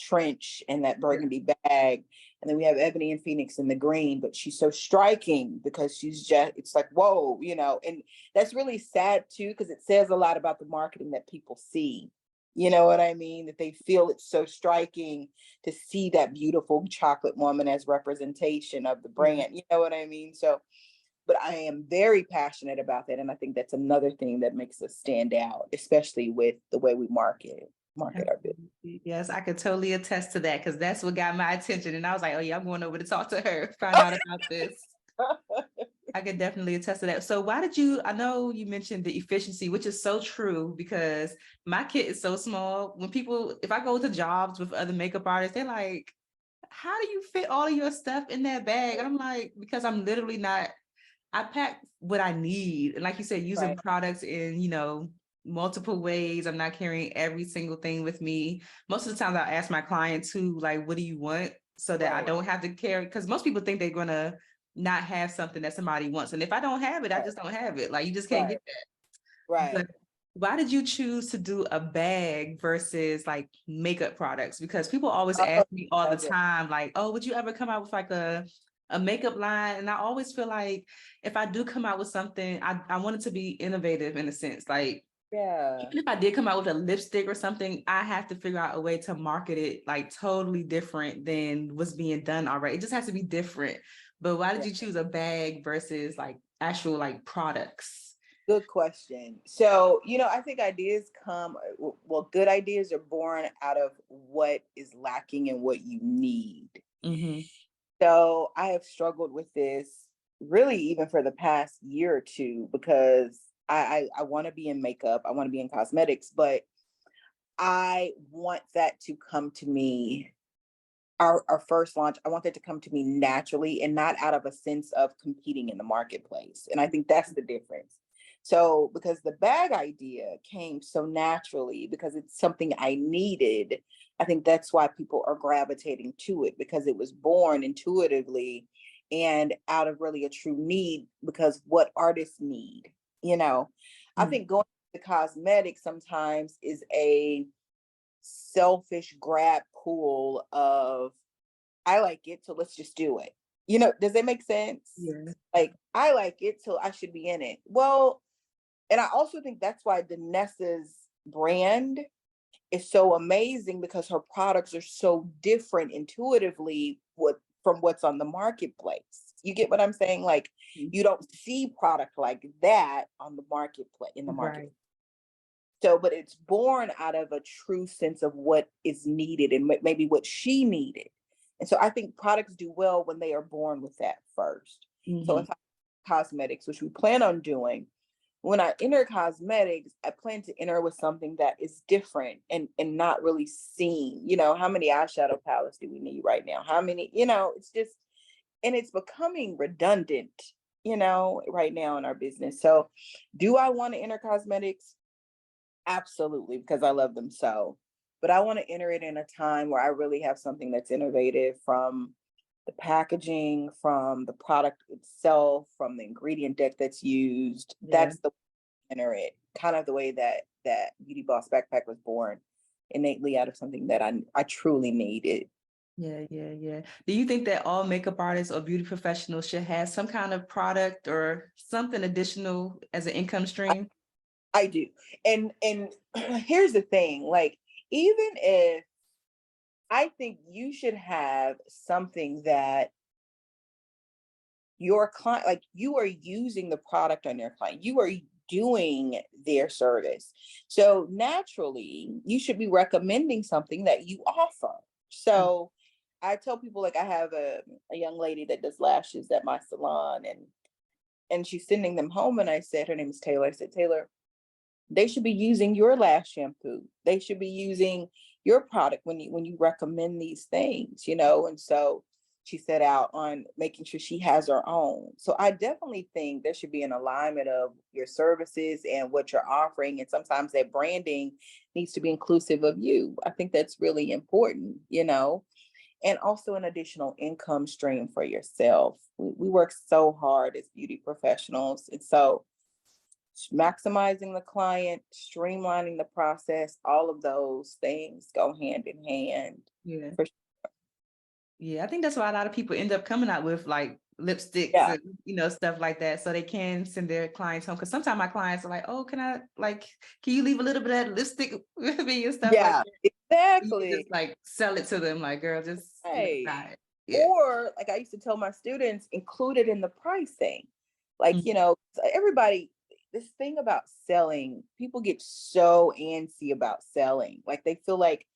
trench and that burgundy bag. And then we have Ebony and Phoenix in the green, but she's so striking because she's just, it's like, whoa, and that's really sad too, because it says a lot about the marketing that people see. You know what I mean? That they feel it's so striking to see that beautiful chocolate woman as representation of the brand. You know what I mean? So, but I am very passionate about that. And I think that's another thing that makes us stand out, especially with the way we market our business. Yes, I could totally attest to that because that's what got my attention. And I was like, oh yeah, I'm going over to talk to her, find out about this. I could definitely attest to that. So I know you mentioned the efficiency, which is so true because my kit is so small. If I go to jobs with other makeup artists, they're like, how do you fit all of your stuff in that bag? And I'm like, because I'm literally not, I pack what I need. And like you said, using products in, multiple ways. I'm not carrying every single thing with me. Most of the times I'll ask my clients who like, what do you want? So that I don't have to carry, because most people think they're going to not have something that somebody wants. And if I don't have it, I just don't have it. Like you just can't get that. Right. But why did you choose to do a bag versus like makeup products? Because people always ask me all the time, like, oh, would you ever come out with like a makeup line? And I always feel like if I do come out with something, I want it to be innovative in a sense. Like, even if I did come out with a lipstick or something, I have to figure out a way to market it like totally different than what's being done already. It just has to be different. But why did you choose a bag versus like actual like products? Good question. So, I think ideas good ideas are born out of what is lacking and what you need. Mm-hmm. So I have struggled with this really even for the past year or two, because I want to be in makeup, I want to be in cosmetics, but I want that to come to me. Our first launch, I want that to come to me naturally and not out of a sense of competing in the marketplace. And I think that's the difference. So because the bag idea came so naturally, because it's something I needed, I think that's why people are gravitating to it, because it was born intuitively and out of really a true need, because what artists need, I think going to cosmetics sometimes is a selfish grab pool of, I like it, so let's just do it. Does that make sense? Yeah. Like, I like it, so I should be in it. Well, and I also think that's why Danessa's brand is so amazing, because her products are so different intuitively from what's on the marketplace. You get what I'm saying? Like, you don't see product like that on the marketplace, in the market. Right. So, but it's born out of a true sense of what is needed and maybe what she needed. And so I think products do well when they are born with that first. Mm-hmm. So if I cosmetics, which we plan on doing, when I enter cosmetics, I plan to enter with something that is different and not really seen. How many eyeshadow palettes do we need right now? How many, it's just, and it's becoming redundant, right now in our business. So do I want to enter cosmetics? Absolutely, because I love them so. But I want to enter it in a time where I really have something that's innovative, from the packaging, from the product itself, from the ingredient deck that's used. Yeah. That's the enter it, kind of the way that Beauty Boss backpack was born, innately out of something that I truly needed. Yeah, yeah, yeah. Do you think that all makeup artists or beauty professionals should have some kind of product or something additional as an income stream? I do. And here's the thing, like, even if I think you should have something that your client, like, you are using the product on your client, you are doing their service. So naturally, you should be recommending something that you offer. So I tell people, like, I have a young lady that does lashes at my salon, and she's sending them home. And I said, her name is Taylor. I said, Taylor, they should be using your lash shampoo. They should be using your product when you recommend these things, you know? And so she set out on making sure she has her own. So I definitely think there should be an alignment of your services and what you're offering. And sometimes that branding needs to be inclusive of you. I think that's really important, you know? And also an additional income stream for yourself. We work so hard as beauty professionals. And so maximizing the client, streamlining the process, all of those things go hand in hand. Yeah. For Yeah, I think that's why a lot of people end up coming out with like lipsticks Yeah. and, you know, stuff like that, so they can send their clients home. Because sometimes my clients are like, "Oh, can you leave a little bit of that lipstick with me and stuff like Yeah, that?" You can exactly. just like sell it to them, like, "Girl, just Right. try it." Yeah. Or, like, I used to tell my students, include it in the pricing. Like, Mm. everybody, this thing about selling, people get so antsy about selling. Like, they feel like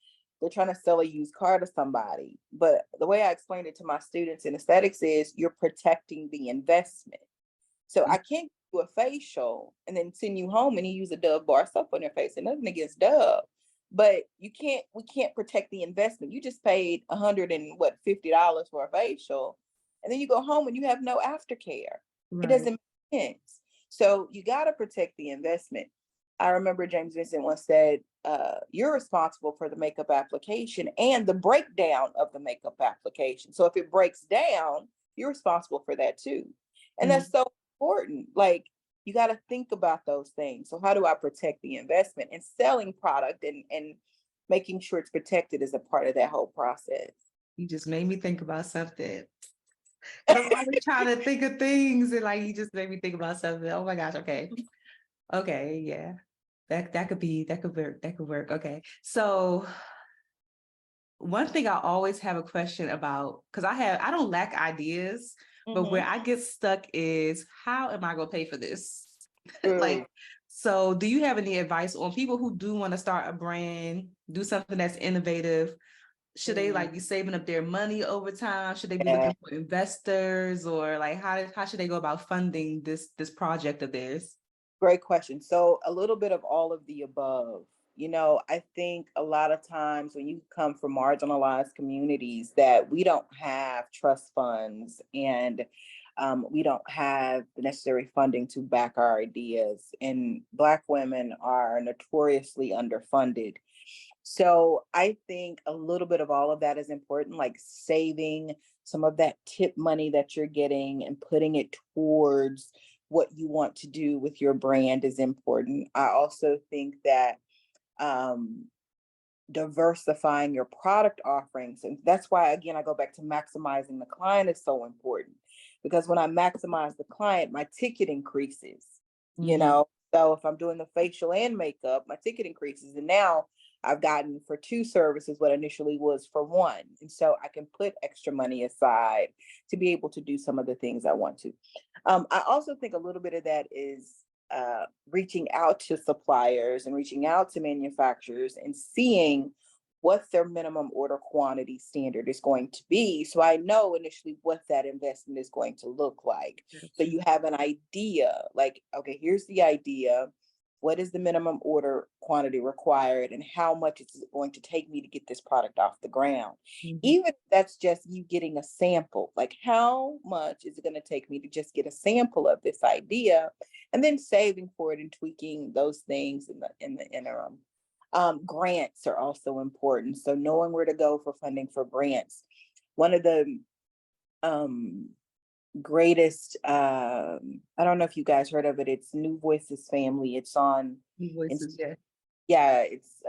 they're trying to sell a used car to somebody. But the way I explained it to my students in aesthetics is, you're protecting the investment. So I can't do a facial and then send you home and you use a Dove bar soap on your face. And nothing against Dove, but we can't protect the investment. You just paid $150 for a facial, and then you go home and you have no aftercare. It Right. doesn't make sense. So you got to protect the investment. I remember James Vincent once said, "You're responsible for the makeup application and the breakdown of the makeup application. So if it breaks down, you're responsible for that too." And Mm. that's so important. Like, you got to think about those things. So how do I protect the investment? And selling product and making sure it's protected is a part of that whole process. You just made me think about something. Because I'm always trying to think of things, and like you just made me think about something. Oh my gosh, okay. Okay, yeah. That could work. Okay. So one thing I always have a question about, because I don't lack ideas, but where Mm-hmm. I get stuck is, how am I gonna pay for this? True. Like, so do you have any advice on people who do want to start a brand, do something that's innovative? Should they Mm, like be saving up their money over time? Should they be yeah. looking for investors, or like how should they go about funding this project of theirs? Great question. So a little bit of all of the above. I think a lot of times when you come from marginalized communities, that we don't have trust funds, and we don't have the necessary funding to back our ideas. And Black women are notoriously underfunded. So I think a little bit of all of that is important, like saving some of that tip money that you're getting and putting it towards what you want to do with your brand is important. I also think that um, diversifying your product offerings, and that's why, again, I go back to maximizing the client is so important, because when I maximize the client, my ticket increases, you Mhm. know? So if I'm doing the facial and makeup, my ticket increases. And now I've gotten for two services what initially was for one. And so I can put extra money aside to be able to do some of the things I want to. I also think a little bit of that is reaching out to suppliers and reaching out to manufacturers and seeing what their minimum order quantity standard is going to be. So I know initially what that investment is going to look like. So you have an idea, like, okay, here's the idea. What is the minimum order quantity required, and how much is it going to take me to get this product off the ground? Mhm. Even if that's just you getting a sample, like, how much is it going to take me to just get a sample of this idea, and then saving for it and tweaking those things in the interim. Grants are also important. So knowing where to go for funding for grants. One of the um greatest I don't know if you guys heard of it. It's New Voices Family. It's on Voices, yeah. yeah, it's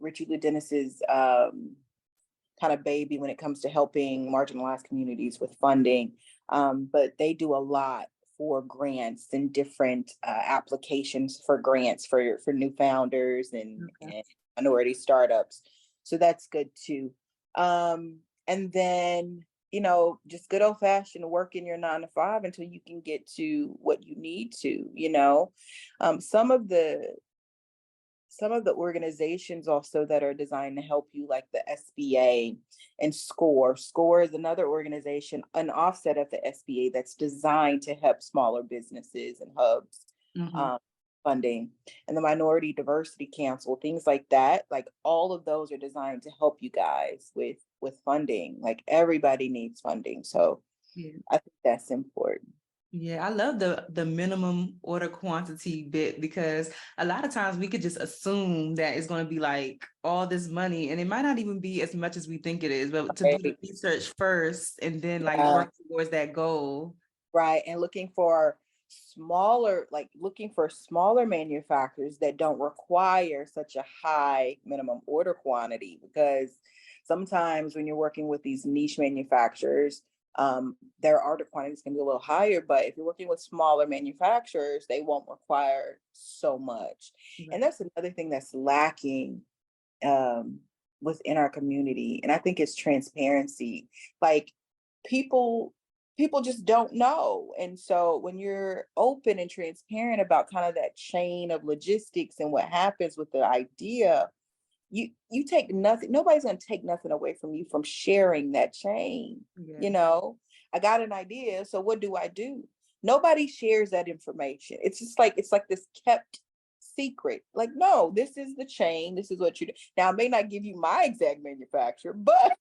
Richie Lou Dennis's kind of baby when it comes to helping marginalized communities with funding. But they do a lot for grants and different applications for grants for new founders Okay. and minority startups. So that's good too. And then, just good old fashioned work in your 9 to 5 until you can get to what you need to. Um, some of the some of the organizations also that are designed to help you, like the SBA and SCORE. SCORE is another organization, an offset of the SBA, that's designed to help smaller businesses and hubs Mm-hmm. um, funding. And the Minority Diversity Council, things like that. Like all of those are designed to help you guys with funding. Like everybody needs funding, so Yeah. I think that's important. Yeah, I love the minimum order quantity bit, because a lot of times we could just assume that it's going to be like all this money, and it might not even be as much as we think it is. But to do the Right. research first and then like Yeah. work towards that goal. Right. And looking for smaller manufacturers that don't require such a high minimum order quantity, because sometimes when you're working with these niche manufacturers, their order quantities can be a little higher, but if you're working with smaller manufacturers, they won't require so much. And Right. that's another thing that's lacking um, within our community. And I think it's transparency. Like people people just don't know. And so when you're open and transparent about kind of that chain of logistics and what happens with the idea, you take nothing, nobody's going to take nothing away from you from sharing that chain. Yeah. you know I got an idea, so what do I do? Nobody shares that information. It's like this kept secret. Like, no, this is the chain, this is what you do. Now I may not give you my exact manufacturer, but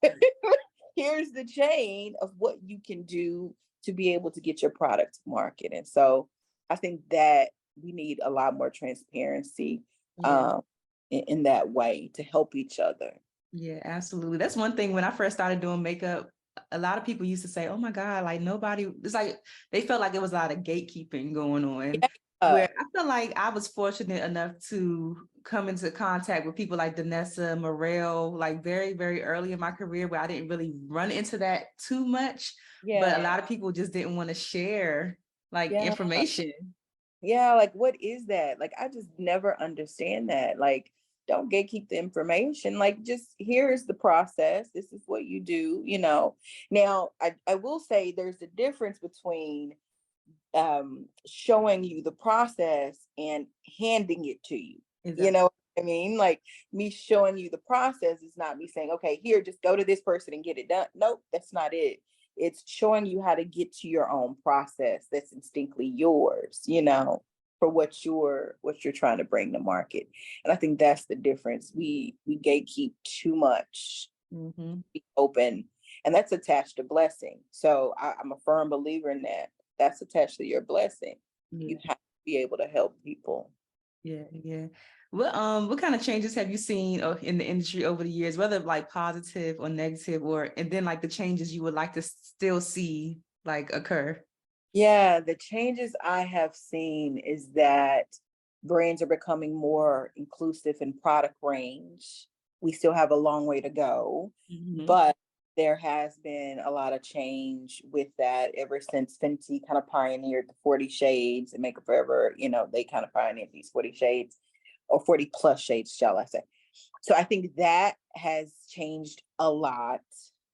here's the chain of what you can do to be able to get your product to market. And so I think that we need a lot more transparency Yeah. um, in that way to help each other. Yeah, absolutely. That's one thing. When I first started doing makeup, a lot of people used to say, "Oh my God, like nobody," it's like they felt like it was a lot of gatekeeping going on. Yeah, Where I feel like I was fortunate enough to come into contact with people like Danessa, Morel, like very, very early in my career, where I didn't really run into that too much. But a yeah, lot of people just didn't want to share like yeah, information. yeah. Like, what is that? Like, I just never understand that. Like, don't gatekeep the information. Like, just here's the process. This is what you do. Now, I will say there's a difference between showing you the process and handing it to you. You Exactly. know what I mean? Like, me showing you the process is not me saying, okay, here, just go to this person and get it done. Nope, that's not it. It's showing you how to get to your own process that's instinctively yours, for what you're trying to bring to market. And I think that's the difference. We gatekeep too much, Mm-hmm. be open, and that's attached to blessing. So I'm a firm believer in that. That's attached to your blessing. You Yeah. have to be able to help people. Yeah, yeah. What kind of changes have you seen in the industry over the years, whether like positive or negative, or and then like the changes you would like to still see like occur? Yeah, the changes I have seen is that brands are becoming more inclusive in product range. We still have a long way to go, Mm-hmm. but there has been a lot of change with that ever since Fenty kind of pioneered the 40 shades and Makeup Forever, they kind of pioneered these 40 shades or 40 plus shades, shall I say. So I think that has changed a lot.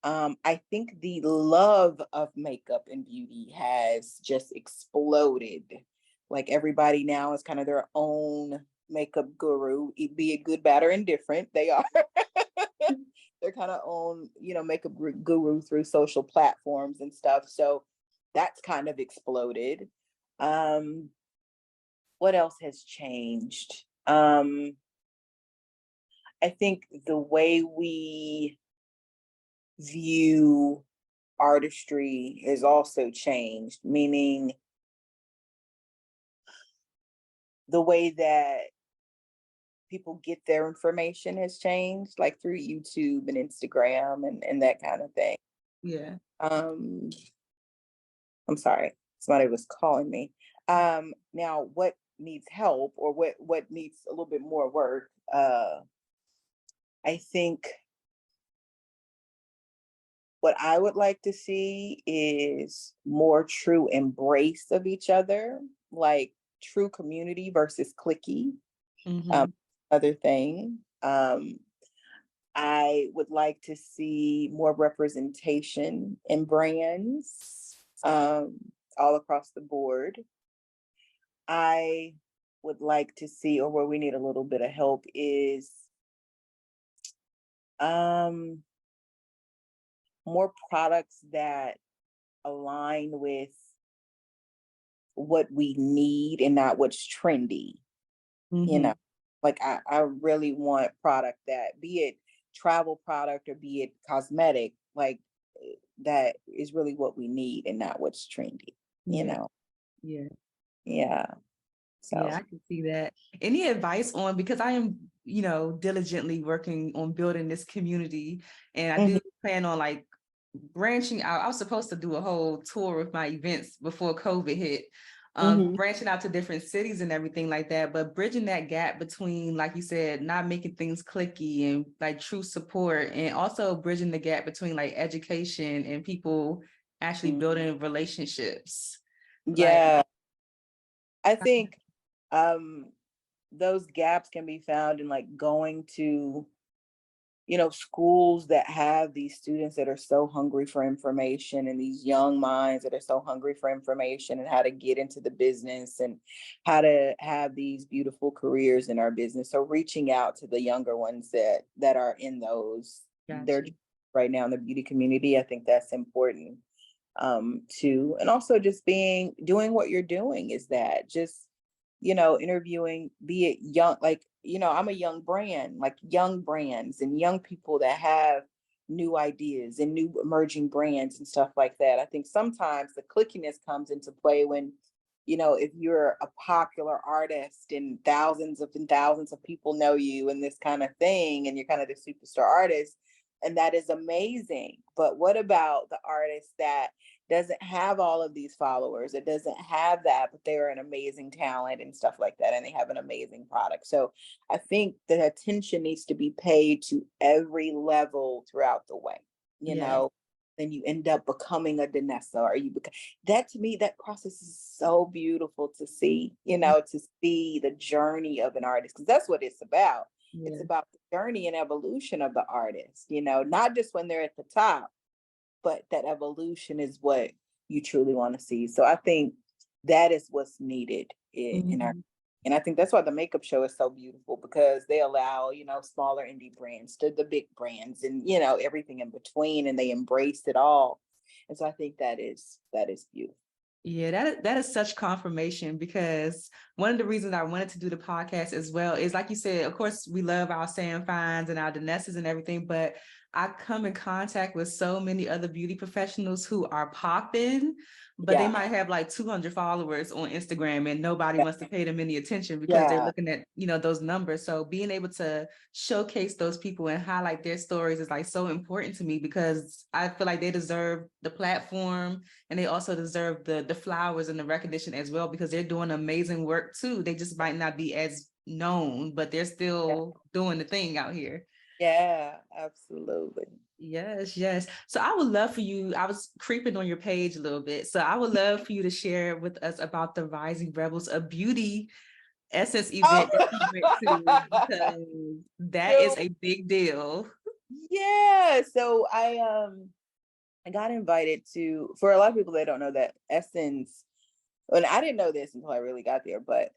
I think the love of makeup and beauty has just exploded. Like everybody now is kind of their own makeup guru, be it good, bad, or indifferent. They are. They're kind of own, makeup guru through social platforms and stuff. So that's kind of exploded. Um, what else has changed? I think the way we view artistry has also changed, meaning the way that people get their information has changed, like through YouTube and Instagram and that kind of thing. Yeah. I'm sorry, somebody was calling me. Now what needs help, or what needs a little bit more work? I think what I would like to see is more true embrace of each other, like true community versus clicky. Mm-hmm. Other thing. I would like to see more representation in brands, all across the board. I would like to see, or where we need a little bit of help, is um, more products that align with what we need and not what's trendy. You Mm-hmm. know, like I really want product that, be it travel product or be it cosmetic, like that is really what we need and not what's trendy, you Yeah. know? Yeah. Yeah. So, Yeah, I can see that. Any advice on, because I am, diligently working on building this community, and I mhm, do plan on like branching out. I was supposed to do a whole tour with my events before COVID hit, mhm, branching out to different cities and everything like that, but bridging that gap between, like you said, not making things clicky and like true support, and also bridging the gap between like education and people actually mhm. building relationships. Like, Yeah, I think um those gaps can be found in like going to, schools that have these students that are so hungry for information, and these young minds that are so hungry for information and how to get into the business and how to have these beautiful careers in our business. So reaching out to the younger ones that are in those, they're gotcha. right now in the beauty community. I think that's important too. And also just doing what you're doing, is that just, interviewing, be it young, like, I'm a young brand, like young brands and young people that have new ideas and new emerging brands and stuff like that. I think sometimes the clickiness comes into play when, if you're a popular artist and thousands of people know you and this kind of thing, and you're kind of the superstar artist, and that is amazing. But what about the artist that doesn't have all of these followers? It doesn't have that, but they're an amazing talent and stuff like that, and they have an amazing product. So I think the attention needs to be paid to every level throughout the way. You Yes. know, then you end up becoming a Danessa, or you become that. To me, that process is so beautiful to see. To see the journey of an artist, because that's what it's about. It's Yeah. about the journey and evolution of the artist. Not just when they're at the top, but that evolution is what you truly want to see. So I think that is what's needed in our, Mhm. and I think that's why the makeup show is so beautiful, because they allow, smaller indie brands to the big brands, and everything in between, and they embrace it all. And so I think that is beautiful. Yeah, that is such confirmation, because one of the reasons I wanted to do the podcast as well is, like you said, of course, we love our Sam Fines and our Danessas and everything, but I come in contact with so many other beauty professionals who are popping, but they Yeah. might have like 200 followers on Instagram and nobody Yeah. wants to pay them any attention because they're Yeah. looking at, those numbers. So being able to showcase those people and highlight their stories is like so important to me, because I feel like they deserve the platform, and they also deserve the flowers and the recognition as well, because they're doing amazing work too. They just might not be as known, but they're still doing the thing out here. Yeah, absolutely. Yes, yes. So I would love for you, I was creeping on your page a little bit. So I would love for you to share with us about the Rising Rebels, a beauty essence event that you went to, because that is So a big deal. yeah, so I got invited to, for a lot of people that don't know, that Essence, and I didn't know this until I really got there, but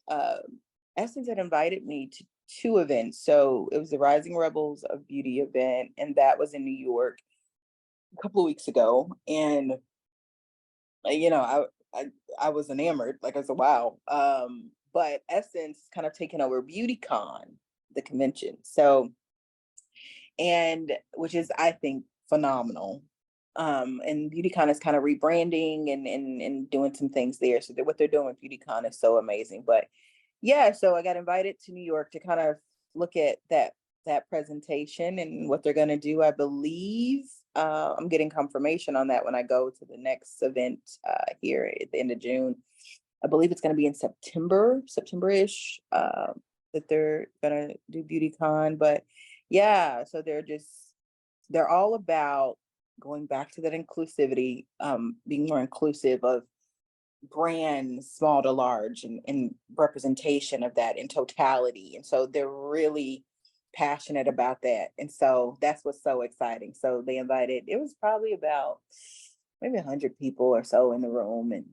Essence had invited me to two events. So it was the Rising Rebels of Beauty event, and that was in New York a couple of weeks ago. And you know, I was enamored. Like, I said, wow. But Essence kind of taken over BeautyCon, the convention. So, and which is, I think, phenomenal. And BeautyCon is kind of rebranding and doing some things there. So what they're doing with BeautyCon is so amazing. But yeah, so I got invited to New York to kind of look at that that presentation and what they're going to do. I believe I'm getting confirmation on that when I go to the next event here at the end of June. I believe it's going to be in September-ish, that they're going to do BeautyCon. But yeah, so they're all about going back to that inclusivity, being more inclusive of brands, small to large, and representation of that in totality. And so they're really passionate about that. And so that's what's so exciting. So they invited, it was probably about maybe 100 people or so in the room. And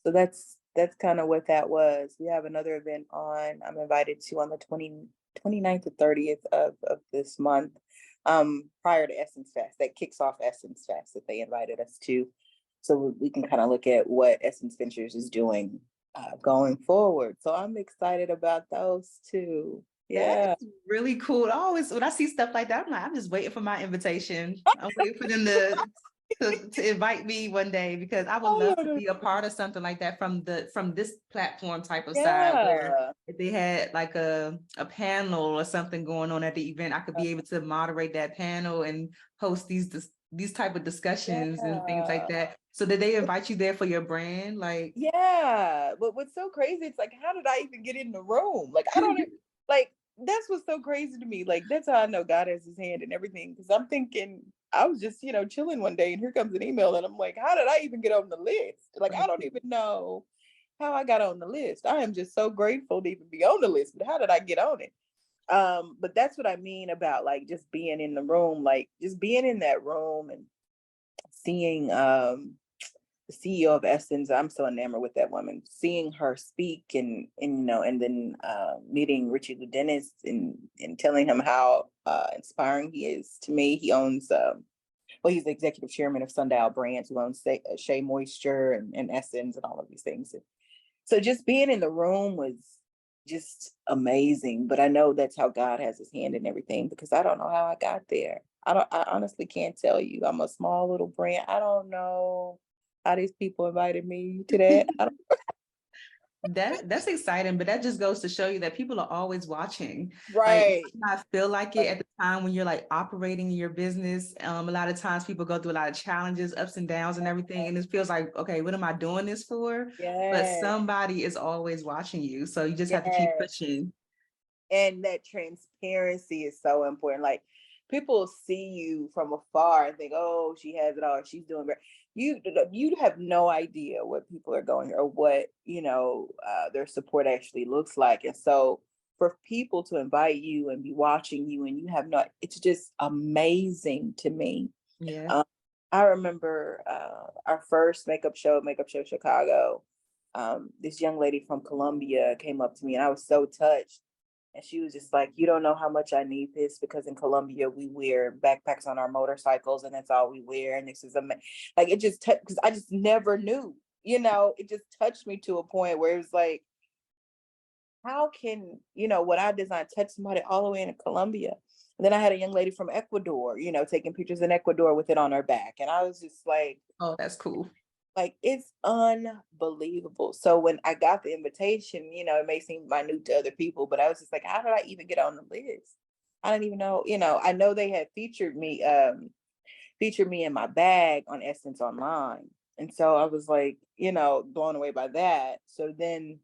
so that's kind of what that was. We have another event I'm invited to on the 29th to 30th of this month, prior to Essence Fest. That kicks off Essence Fest that they invited us to. So we can kind of look at what Essence Ventures is doing going forward. So I'm excited about those too. Yeah. That's really cool. When I see stuff like that, I'm like, I'm just waiting for my invitation. I'm waiting for them to invite me one day, because I would love to be a part of something like that from this platform type of side, where if they had like a panel or something going on at the event, I could be able to moderate that panel and host these type of discussions and things like that. So did they invite you there for your brand? Like, yeah, but what's so crazy, it's like, how did I even get in the room? Like, I don't even, like, that's what's so crazy to me. Like, that's how I know God has his hand in everything. Because I'm thinking, I was just, chilling one day, and here comes an email, and I'm like, how did I even get on the list? Like, I don't even know how I got on the list. I am just so grateful to even be on the list, but how did I get on it? But that's what I mean about like just being in the room, like just being in that room and seeing the CEO of Essence. I'm so enamored with that woman. Seeing her speak and then meeting Richie Lou Dennis and telling him how inspiring he is to me. He owns he's the executive chairman of Sundial Brands, who owns Shea Moisture and Essence and all of these things. So just being in the room was just amazing. But I know that's how God has his hand in everything, because I don't know how I got there. I honestly can't tell you. I'm a small little brand. I don't know how these people invited me to that. that's exciting, but that just goes to show you that people are always watching. Right. Like, I feel like it at the time when you're like operating your business. A lot of times people go through a lot of challenges, ups and downs and everything. And it feels like, okay, what am I doing this for? But somebody is always watching you. So you just have to keep pushing. And that transparency is so important. Like, people see you from afar and think, oh, she has it all, she's doing great. You have no idea what people are going or what their support actually looks like. And so for people to invite you and be watching you, and you have not, it's just amazing to me. Yeah. I remember our first makeup show Chicago. This young lady from Colombia came up to me, and I was so touched. And she was just like, you don't know how much I need this, because in Colombia we wear backpacks on our motorcycles, and that's all we wear. And this is like, it just because I just never knew, it just touched me to a point where it was like, how can what I designed touch somebody all the way in Colombia? And then I had a young lady from Ecuador, taking pictures in Ecuador with it on her back, and I was just like, oh, that's cool. Like, it's unbelievable. So when I got the invitation, it may seem minute to other people, but I was just like, how did I even get on the list? I don't even know. I know they had featured me in my bag on Essence Online. And so I was like, blown away by that. So then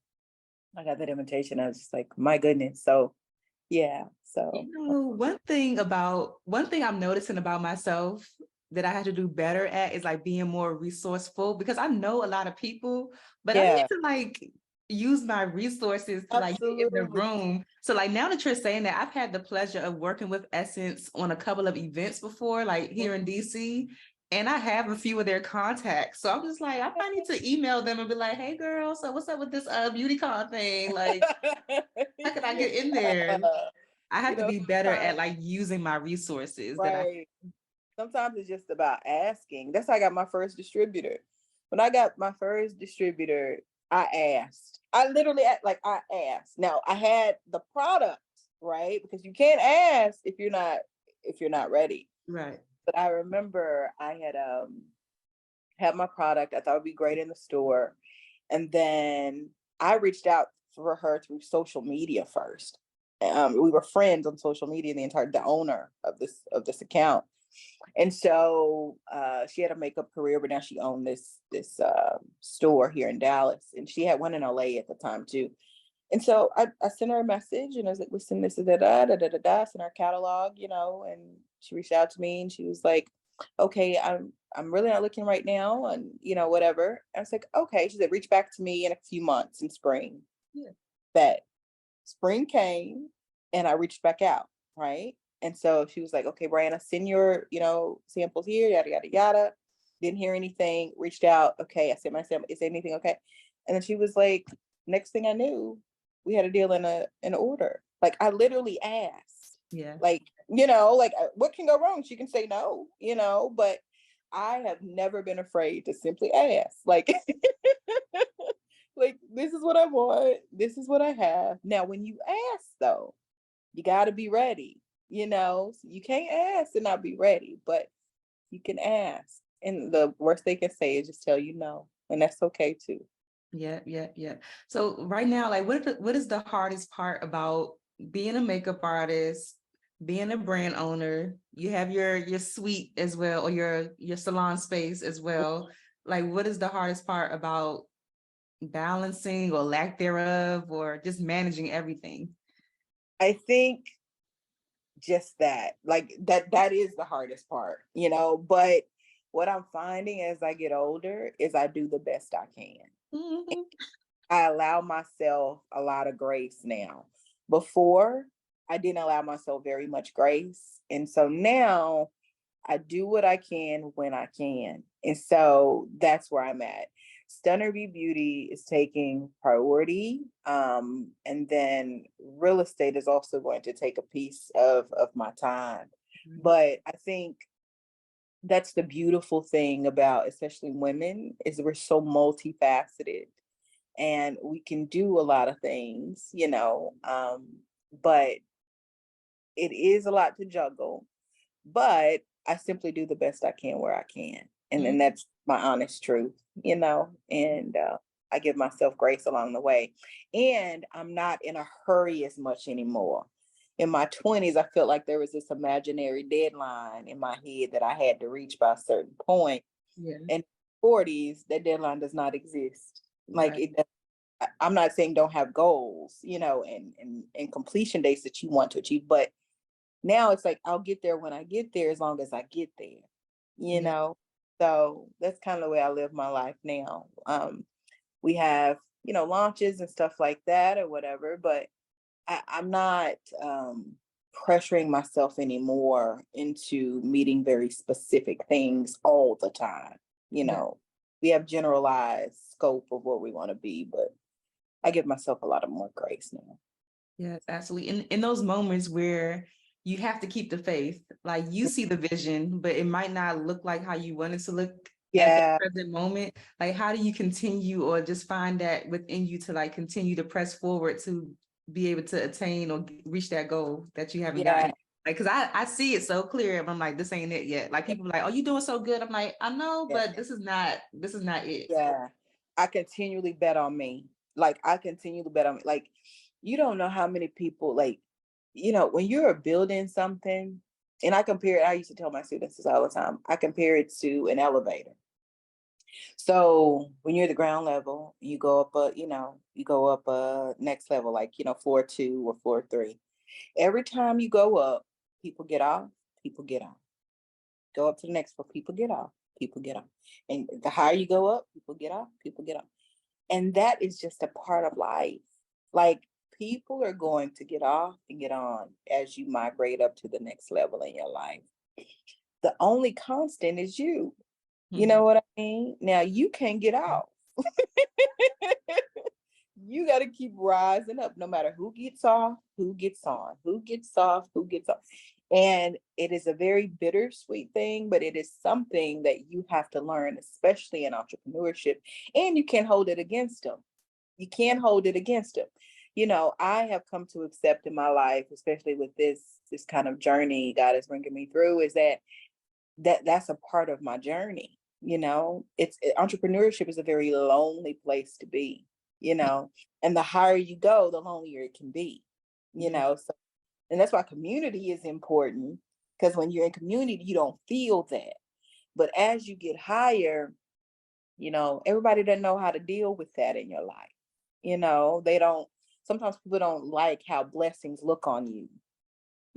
I got that invitation. I was just like, my goodness. So yeah. So one thing I'm noticing about myself that I had to do better at is like being more resourceful, because I know a lot of people, but I need to like use my resources to like get in the room. So like, now that you're saying that, I've had the pleasure of working with Essence on a couple of events before, like here in DC, and I have a few of their contacts. So I'm just like, I might need to email them and be like, hey girl, so what's up with this BeautyCon thing? Like, how can I get in there? I have to be better at like using my resources. Right. Sometimes it's just about asking. That's how I got my first distributor. When I got my first distributor, I asked. I literally I asked. Now I had the product, right? Because you can't ask if you're not ready. Right. But I remember I had my product. I thought it'd be great in the store. And then I reached out for her through social media first. We were friends on social media, the owner of this account. And so she had a makeup career, but now she owned this store here in Dallas, and she had one in LA at the time too. And so I sent her a message, and I was like, listen, this is sent her catalog, and she reached out to me, and she was like, okay, I'm really not looking right now, and whatever. I was like, okay. She said, reach back to me in a few months in spring. Yeah. That spring came, and I reached back out, right? And so she was like, okay, Brianna, send your, samples here, yada, yada, yada. Didn't hear anything, reached out. Okay, I sent my sample. Is anything okay? And then she was like, next thing I knew, we had a deal in an order. Like, I literally asked. Yeah. Like, what can go wrong? She can say no, but I have never been afraid to simply ask. Like, like, this is what I want. This is what I have. Now, when you ask, though, you got to be ready. So you can't ask and not be ready, but you can ask. And the worst they can say is just tell you no. And that's okay too. Yeah. So right now, like, what is the hardest part about being a makeup artist, being a brand owner? You have your suite as well, or your salon space as well. Like, what is the hardest part about balancing or lack thereof, or just managing everything? I think just that, like that is the hardest part, but what I'm finding as I get older is I do the best I can. Mm-hmm. I allow myself a lot of grace now. Before, I didn't allow myself very much grace. And so now I do what I can when I can. And so that's where I'm at. StunnerBee Beauty is taking priority. And then real estate is also going to take a piece of my time. Mm-hmm. But I think that's the beautiful thing about especially women is we're so multifaceted and we can do a lot of things, but it is a lot to juggle. But I simply do the best I can where I can. And then that's my honest truth, and I give myself grace along the way. And I'm not in a hurry as much anymore. In my 20s, I felt like there was this imaginary deadline in my head that I had to reach by a certain point. Yeah. And 40s, that deadline does not exist. Like, right. I'm not saying don't have goals, and completion dates that you want to achieve, but now it's like, I'll get there when I get there, as long as I get there, So that's kind of the way I live my life now. We have, launches and stuff like that or whatever, but I'm not pressuring myself anymore into meeting very specific things all the time. We have generalized scope of what we want to be, but I give myself a lot of more grace now. Yes, absolutely. In those moments where you have to keep the faith, like you see the vision, but it might not look like how you want it to look at the present moment. Like, how do you continue or just find that within you to like continue to press forward to be able to attain or reach that goal that you haven't gotten? Like, cause I see it so clear, and I'm like, this ain't it yet. Like, people are like, oh, you doing so good. I'm like, I know, but this is not it. Yeah. I continually bet on me. Like, you don't know how many people, like, when you're building something, and I used to tell my students this all the time, I compare it to an elevator. So when you're at the ground level, you go up a next level, like, floor 2 or floor 3. Every time you go up, people get off, people get on. Go up to the next floor, people get off, people get on. And the higher you go up, people get off, people get on. And that is just a part of life. Like, people are going to get off and get on as you migrate up to the next level in your life. The only constant is you. You know what I mean? Now, you can't get off. You got to keep rising up, no matter who gets off, who gets on, who gets off, who gets on. And it is a very bittersweet thing, but it is something that you have to learn, especially in entrepreneurship. And you can't hold it against them. You can't hold it against them. I have come to accept in my life, especially with this kind of journey God is bringing me through, is that's a part of my journey. Entrepreneurship is a very lonely place to be, and the higher you go, the lonelier it can be. you know. So, and that's why community is important, because when you're in community, you don't feel that. But as you get higher, you know, everybody doesn't know how to deal with that in your life. You know, they don't, sometimes people don't like how blessings look on you.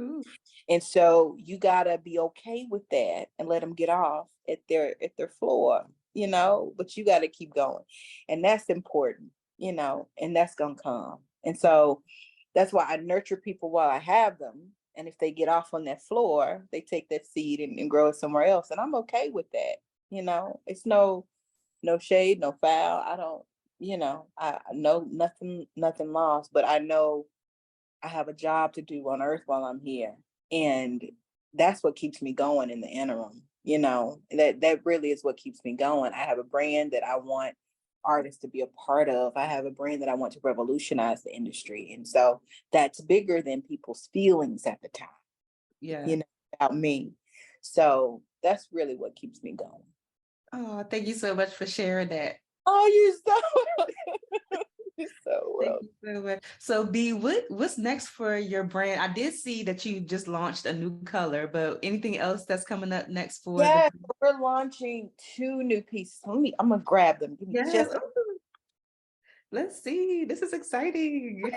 Ooh. And so you gotta be okay with that and let them get off at their floor, you know, but you gotta keep going. And that's important, you know, and that's gonna come. And so that's why I nurture people while I have them. And if they get off on that floor, they take that seed and grow it somewhere else. And I'm okay with that. You know, it's no shade, no foul. I don't, you know, I know nothing lost, but I know I have a job to do on earth while I'm here. And that's what keeps me going in the interim. You know, that really is what keeps me going. I have a brand that I want artists to be a part of. I have a brand that I want to revolutionize the industry. And so that's bigger than people's feelings at the time, Yeah. you know, about me. So that's really what keeps me going. Oh, thank you so much for sharing that. Oh, you're so Thank well. you so much. So B, what's next for your brand? I did see that you just launched a new color, but anything else that's coming up next for the Yeah, we're launching 2 new pieces. I'm gonna grab them. Give me Yeah. just Ooh, let's see. This is exciting.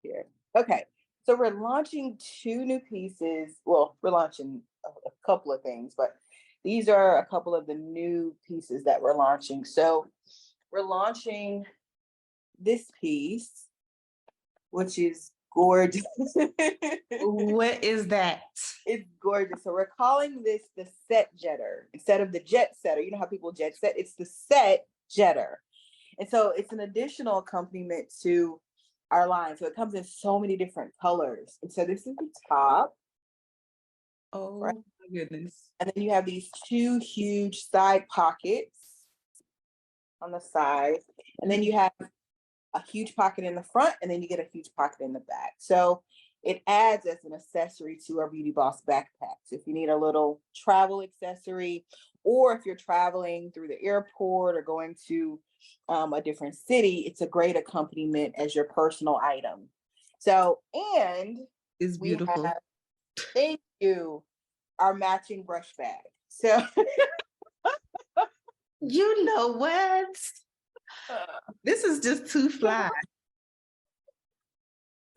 here. Okay, so we're launching 2 new pieces. Well, we're launching a couple of things, but these are a couple of the new pieces that we're launching. So we're launching this piece, which is gorgeous. What is that? It's gorgeous. So we're calling this the set jetter instead of the jet setter. You know how people jet set? It's the set jetter. And so it's an additional accompaniment to our line. So it comes in so many different colors. And so this is the top, right? Oh my goodness. And then you have these 2 huge side pockets on the side. And then you have a huge pocket in the front, and then you get a huge pocket in the back. So it adds as an accessory to our Beauty Boss backpacks. If you need a little travel accessory, or if you're traveling through the airport or going to a different city, it's a great accompaniment as your personal item. So, and It's we beautiful. have, thank you, our matching brush bag. So, You know what? This is just too fly.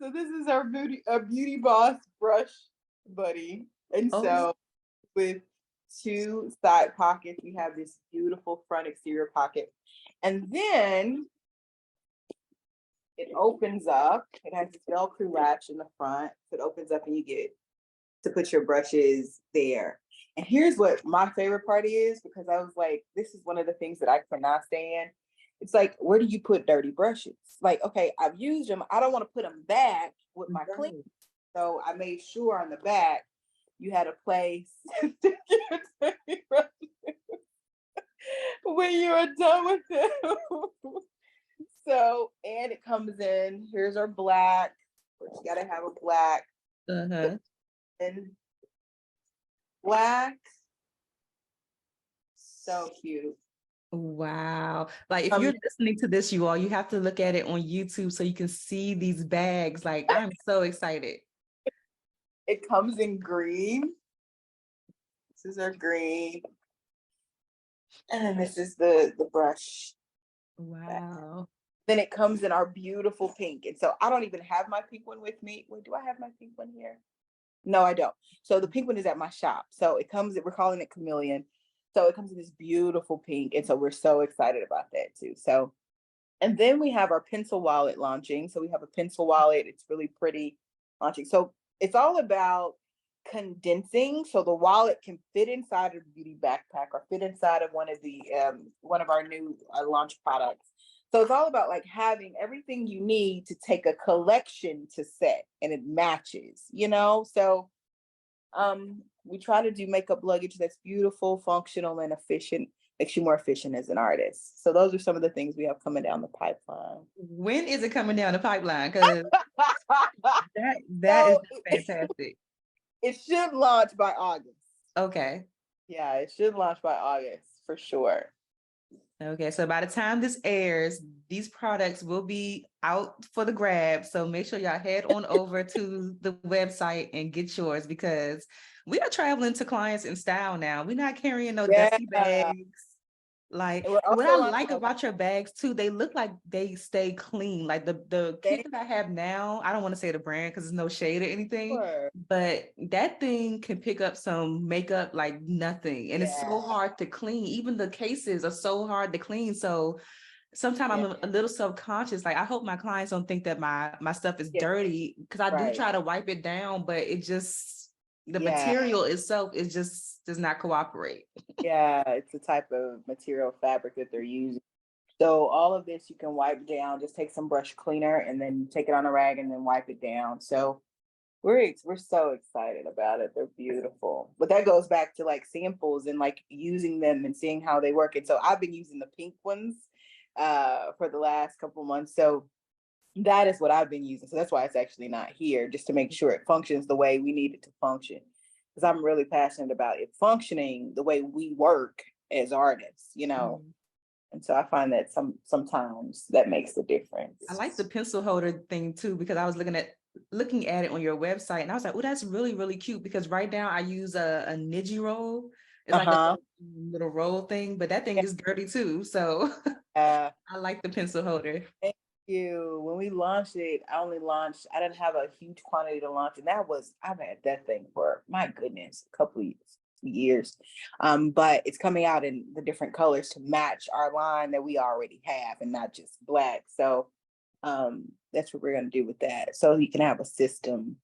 so this is our beauty boss brush buddy. And Oh, so with 2 side pockets, we have this beautiful front exterior pocket. And then it opens up. It has this Velcro latch in the front. So it opens up and you get to put your brushes there. And here's what my favorite part is, because I was like, this is one of the things that I cannot stand. It's like, where do you put dirty brushes? Like, okay, I've used them. I don't want to put them back with my clean. right. So I made sure on the back you had a place to get your dirty brushes when you are done with them. So, and it comes in, here's our black, which you gotta have a black, Uh-huh. and black, so cute. Wow. Like if you're listening to this, you all, you have to look at it on YouTube so you can see these bags. Like I'm so excited. It comes in green. This is our green. And then this is the brush. Wow. Then it comes in our beautiful pink. And so I don't even have my pink one with me. Wait, do I have my pink one here? No, I don't. So the pink one is at my shop. So it comes, we're calling it Chameleon. So it comes in this beautiful pink. And so we're so excited about that too. So, and then we have our pencil wallet launching. So we have a pencil wallet. It's really pretty launching. So it's all about condensing, so the wallet can fit inside of the beauty backpack or fit inside of one of our new launch products. So it's all about like having everything you need to take a collection to set and it matches, you know. So we try to do makeup luggage that's beautiful, functional, and efficient, makes you more efficient as an artist. So those are some of the things we have coming down the pipeline. When is it coming down the pipeline? Because that is So just fantastic. it should launch by August. Okay. Yeah, it should launch by August for sure. Okay, so by the time this airs, these products will be out for the grab. So make sure y'all head on over to the website and get yours, because we are traveling to clients in style now. We're not carrying no Yeah. dusty bags. Like, And we're what also I launching like about your bags too, they look like they stay clean. Like the kit that I have now, I don't want to say the brand because there's no shade or anything, but that thing can pick up some makeup like nothing. And it's so hard to clean. Even the cases are so hard to clean. So sometimes I'm a little self-conscious. Like, I hope my clients don't think that my stuff is dirty, because I do try to wipe it down, but it just, the material itself is just does not cooperate. Yeah, it's the type of material fabric that they're using. So all of this you can wipe down. Just take some brush cleaner and then take it on a rag and then wipe it down. So we're so excited about it. They're beautiful. But that goes back to like samples and like using them and seeing how they work. And so I've been using the pink ones for the last couple months. So that is what I've been using. So that's why it's actually not here, just to make sure it functions the way we need it to function. Because I'm really passionate about it functioning the way we work as artists, you know. And so I find that sometimes that makes a difference. I like the pencil holder thing too, because I was looking at it on your website, and I was like, oh, that's really, really cute, because right now I use a Niji roll. It's like a little roll thing, but that thing is dirty too. So I like the pencil holder. Thank you. When we launched it, I didn't have a huge quantity to launch. And I've had that thing for, my goodness, a couple of years. But it's coming out in the different colors to match our line that we already have and not just black. So that's what we're going to do with that. So you can have a system.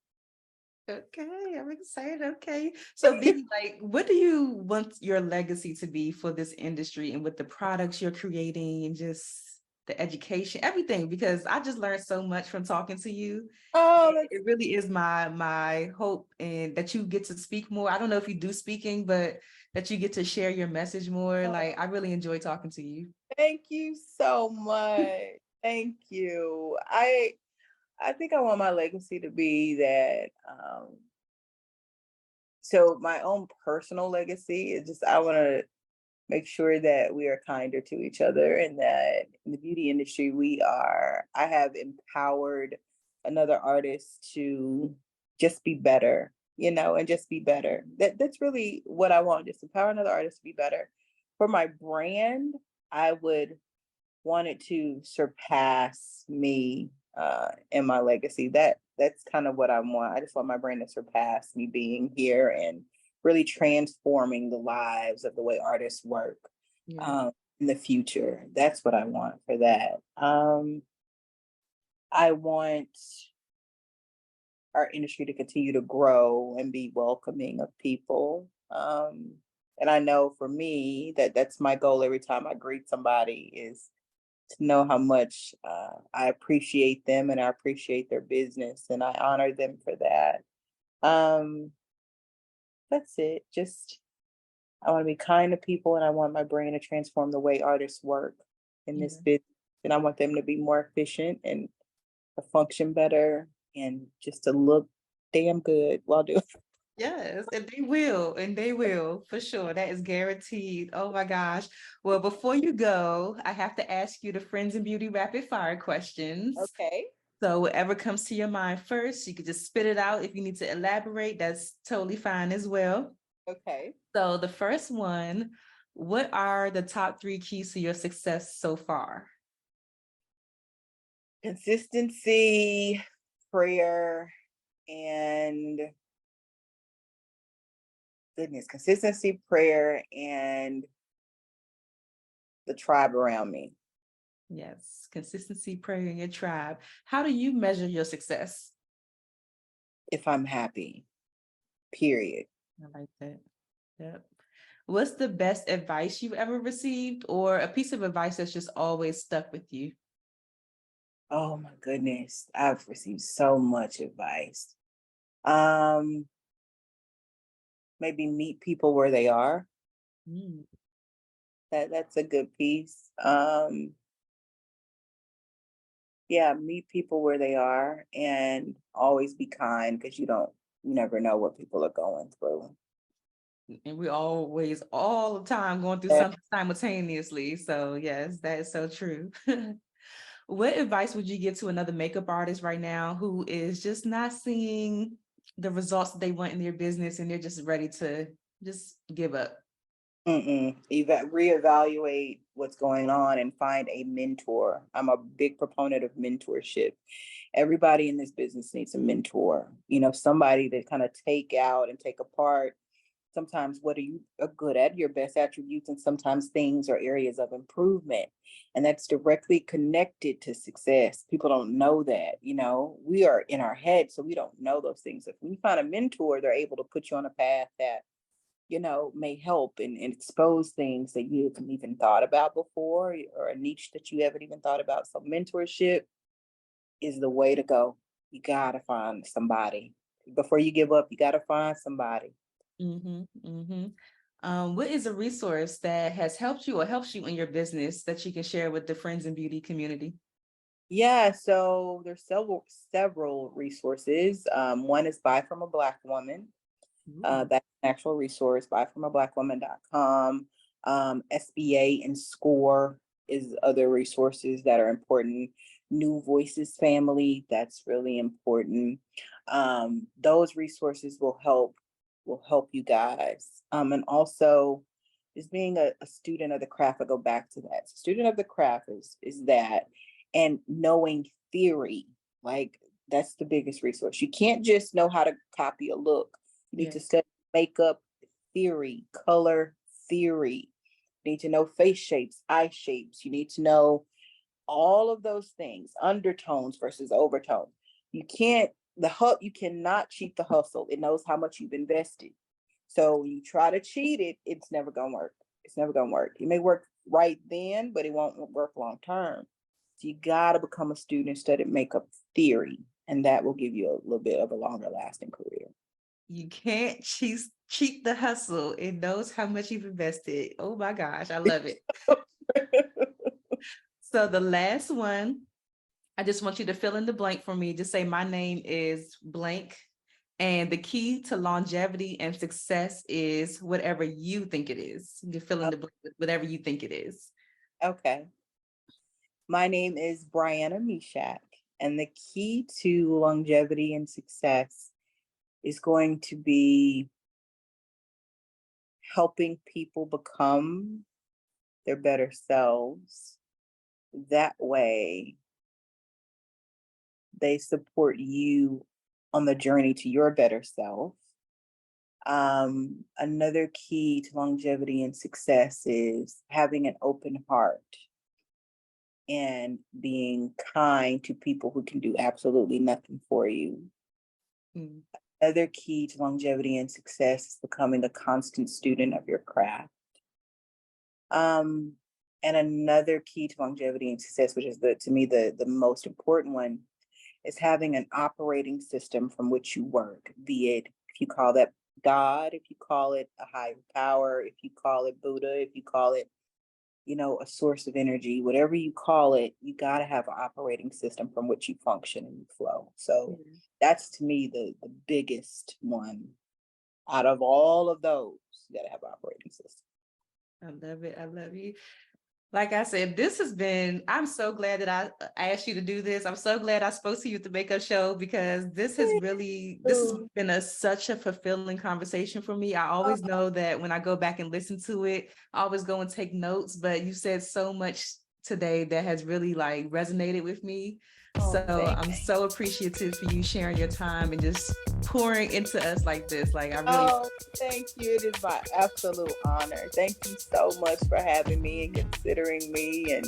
Okay, I'm excited. Okay. So B, like, what do you want your legacy to be for this industry and with the products you're creating and just the education, everything? Because I just learned so much from talking to you. Oh, it really is my hope, and that you get to speak more. I don't know if you do speaking, but that you get to share your message more. Like, I really enjoy talking to you. thank you so much. Thank you. I think I want my legacy to be that so my own personal legacy is just I want to make sure that we are kinder to each other, and that in the beauty industry I have empowered another artist to just be better, you know, and just be better. That's really what I want, just empower another artist to be better. For my brand, I would want it to surpass me in my legacy. That's kind of what I want. I just want my brand to surpass me being here and really transforming the lives of the way artists work in the future. That's what I want for that. I want our industry to continue to grow and be welcoming of people. And I know for me that's my goal every time I greet somebody, is to know how much I appreciate them and I appreciate their business and I honor them for that. That's it. Just I want to be kind to people, and I want my brain to transform the way artists work in this business. And I want them to be more efficient and to function better and just to look damn good while doing. Yes, and they will for sure. That is guaranteed. Oh my gosh. Well, before you go, I have to ask you the Friends and Beauty rapid fire questions. Okay. So whatever comes to your mind first, you could just spit it out. If you need to elaborate, that's totally fine as well. Okay. So the first one, what are the top 3 keys to your success so far? Consistency, prayer, and goodness, consistency, prayer, and the tribe around me. Yes, consistency, prayer, in your tribe. How do you measure your success? If I'm happy, period. I like that. Yep. What's the best advice you've ever received, or a piece of advice that's just always stuck with you? Oh my goodness. I've received so much advice. Um, Maybe meet people where they are. Mm. That's a good piece. Yeah, meet people where they are and always be kind, because you never know what people are going through. And we always, all the time, going through Yeah. something simultaneously. So yes, that is so true. What advice would you give to another makeup artist right now who is just not seeing the results that they want in their business and they're just ready to just give up? Reevaluate what's going on and find a mentor. I'm a big proponent of mentorship. Everybody in this business needs a mentor, somebody to kind of take out and take apart. Sometimes what are you good at, your best attributes, and sometimes things or areas of improvement. And that's directly connected to success. People don't know that, we are in our head, so we don't know those things. If we find a mentor, they're able to put you on a path that may help and expose things that you haven't even thought about before, or a niche that you haven't even thought about. So mentorship is the way to go. You gotta find somebody. Before you give up, you gotta find somebody. What is a resource that has helped you or helps you in your business that you can share with the Friends in Beauty community? Yeah, so there's several resources. One is Buy From a Black Woman. That's an actual resource, buyfromablackwoman.com. SBA and SCORE is other resources that are important. New Voices Family, that's really important. Those resources will help you guys. And also, just being a student of the craft, I go back to that. Student of the craft is that, and knowing theory, like that's the biggest resource. You can't just know how to copy a look. You need to study makeup theory, color theory. You need to know face shapes, eye shapes. You need to know all of those things, undertones versus overtones. You cannot cheat the hustle. It knows how much you've invested. So when you try to cheat it, it's never gonna work. It's never gonna work. It may work right then, but it won't work long term. So you gotta become a student, study makeup theory, and that will give you a little bit of a longer lasting career. You can't cheat the hustle. It knows how much you've invested. Oh my gosh, I love it. So the last one, I just want you to fill in the blank for me. Just say my name is blank. And the key to longevity and success is whatever you think it is. You fill in the blank with whatever you think it is. Okay. My name is Brianna Meshack, and the key to longevity and success is going to be helping people become their better selves. That way, they support you on the journey to your better self. Another key to longevity and success is having an open heart and being kind to people who can do absolutely nothing for you. Another key to longevity and success is becoming a constant student of your craft. And another key to longevity and success, which is to me the most important one, is having an operating system from which you work, be it, if you call that God, if you call it a higher power, if you call it Buddha, if you call it, a source of energy, whatever you call it, you got to have an operating system from which you function and you flow. So that's, to me, the biggest one out of all of those. You got to have an operating system. I love it. I love you. Like I said, I'm so glad that I asked you to do this. I'm so glad I spoke to you at the makeup show, because this has been such a fulfilling conversation for me. I always know that when I go back and listen to it, I always go and take notes, but you said so much today that has really resonated with me. So I'm so appreciative for you sharing your time and just pouring into us like this. Thank you. It is my absolute honor. Thank you so much for having me and considering me and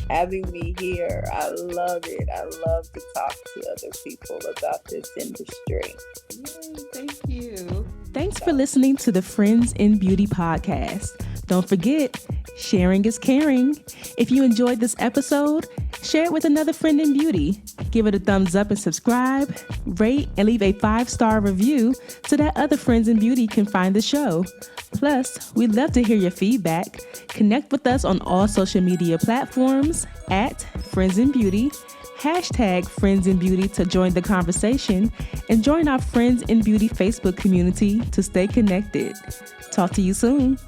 having me here. I love it. I love to talk to other people about this industry. Yay, thank you. Thanks for listening to the Friends in Beauty podcast. Don't forget, sharing is caring. If you enjoyed this episode, share it with another friend in beauty. Give it a thumbs up and subscribe, rate, and leave a 5-star review so that other friends in beauty can find the show. Plus, we'd love to hear your feedback. Connect with us on all social media platforms at Friends in Beauty. Hashtag Friends in Beauty to join the conversation, and join our Friends in Beauty Facebook community to stay connected. Talk to you soon.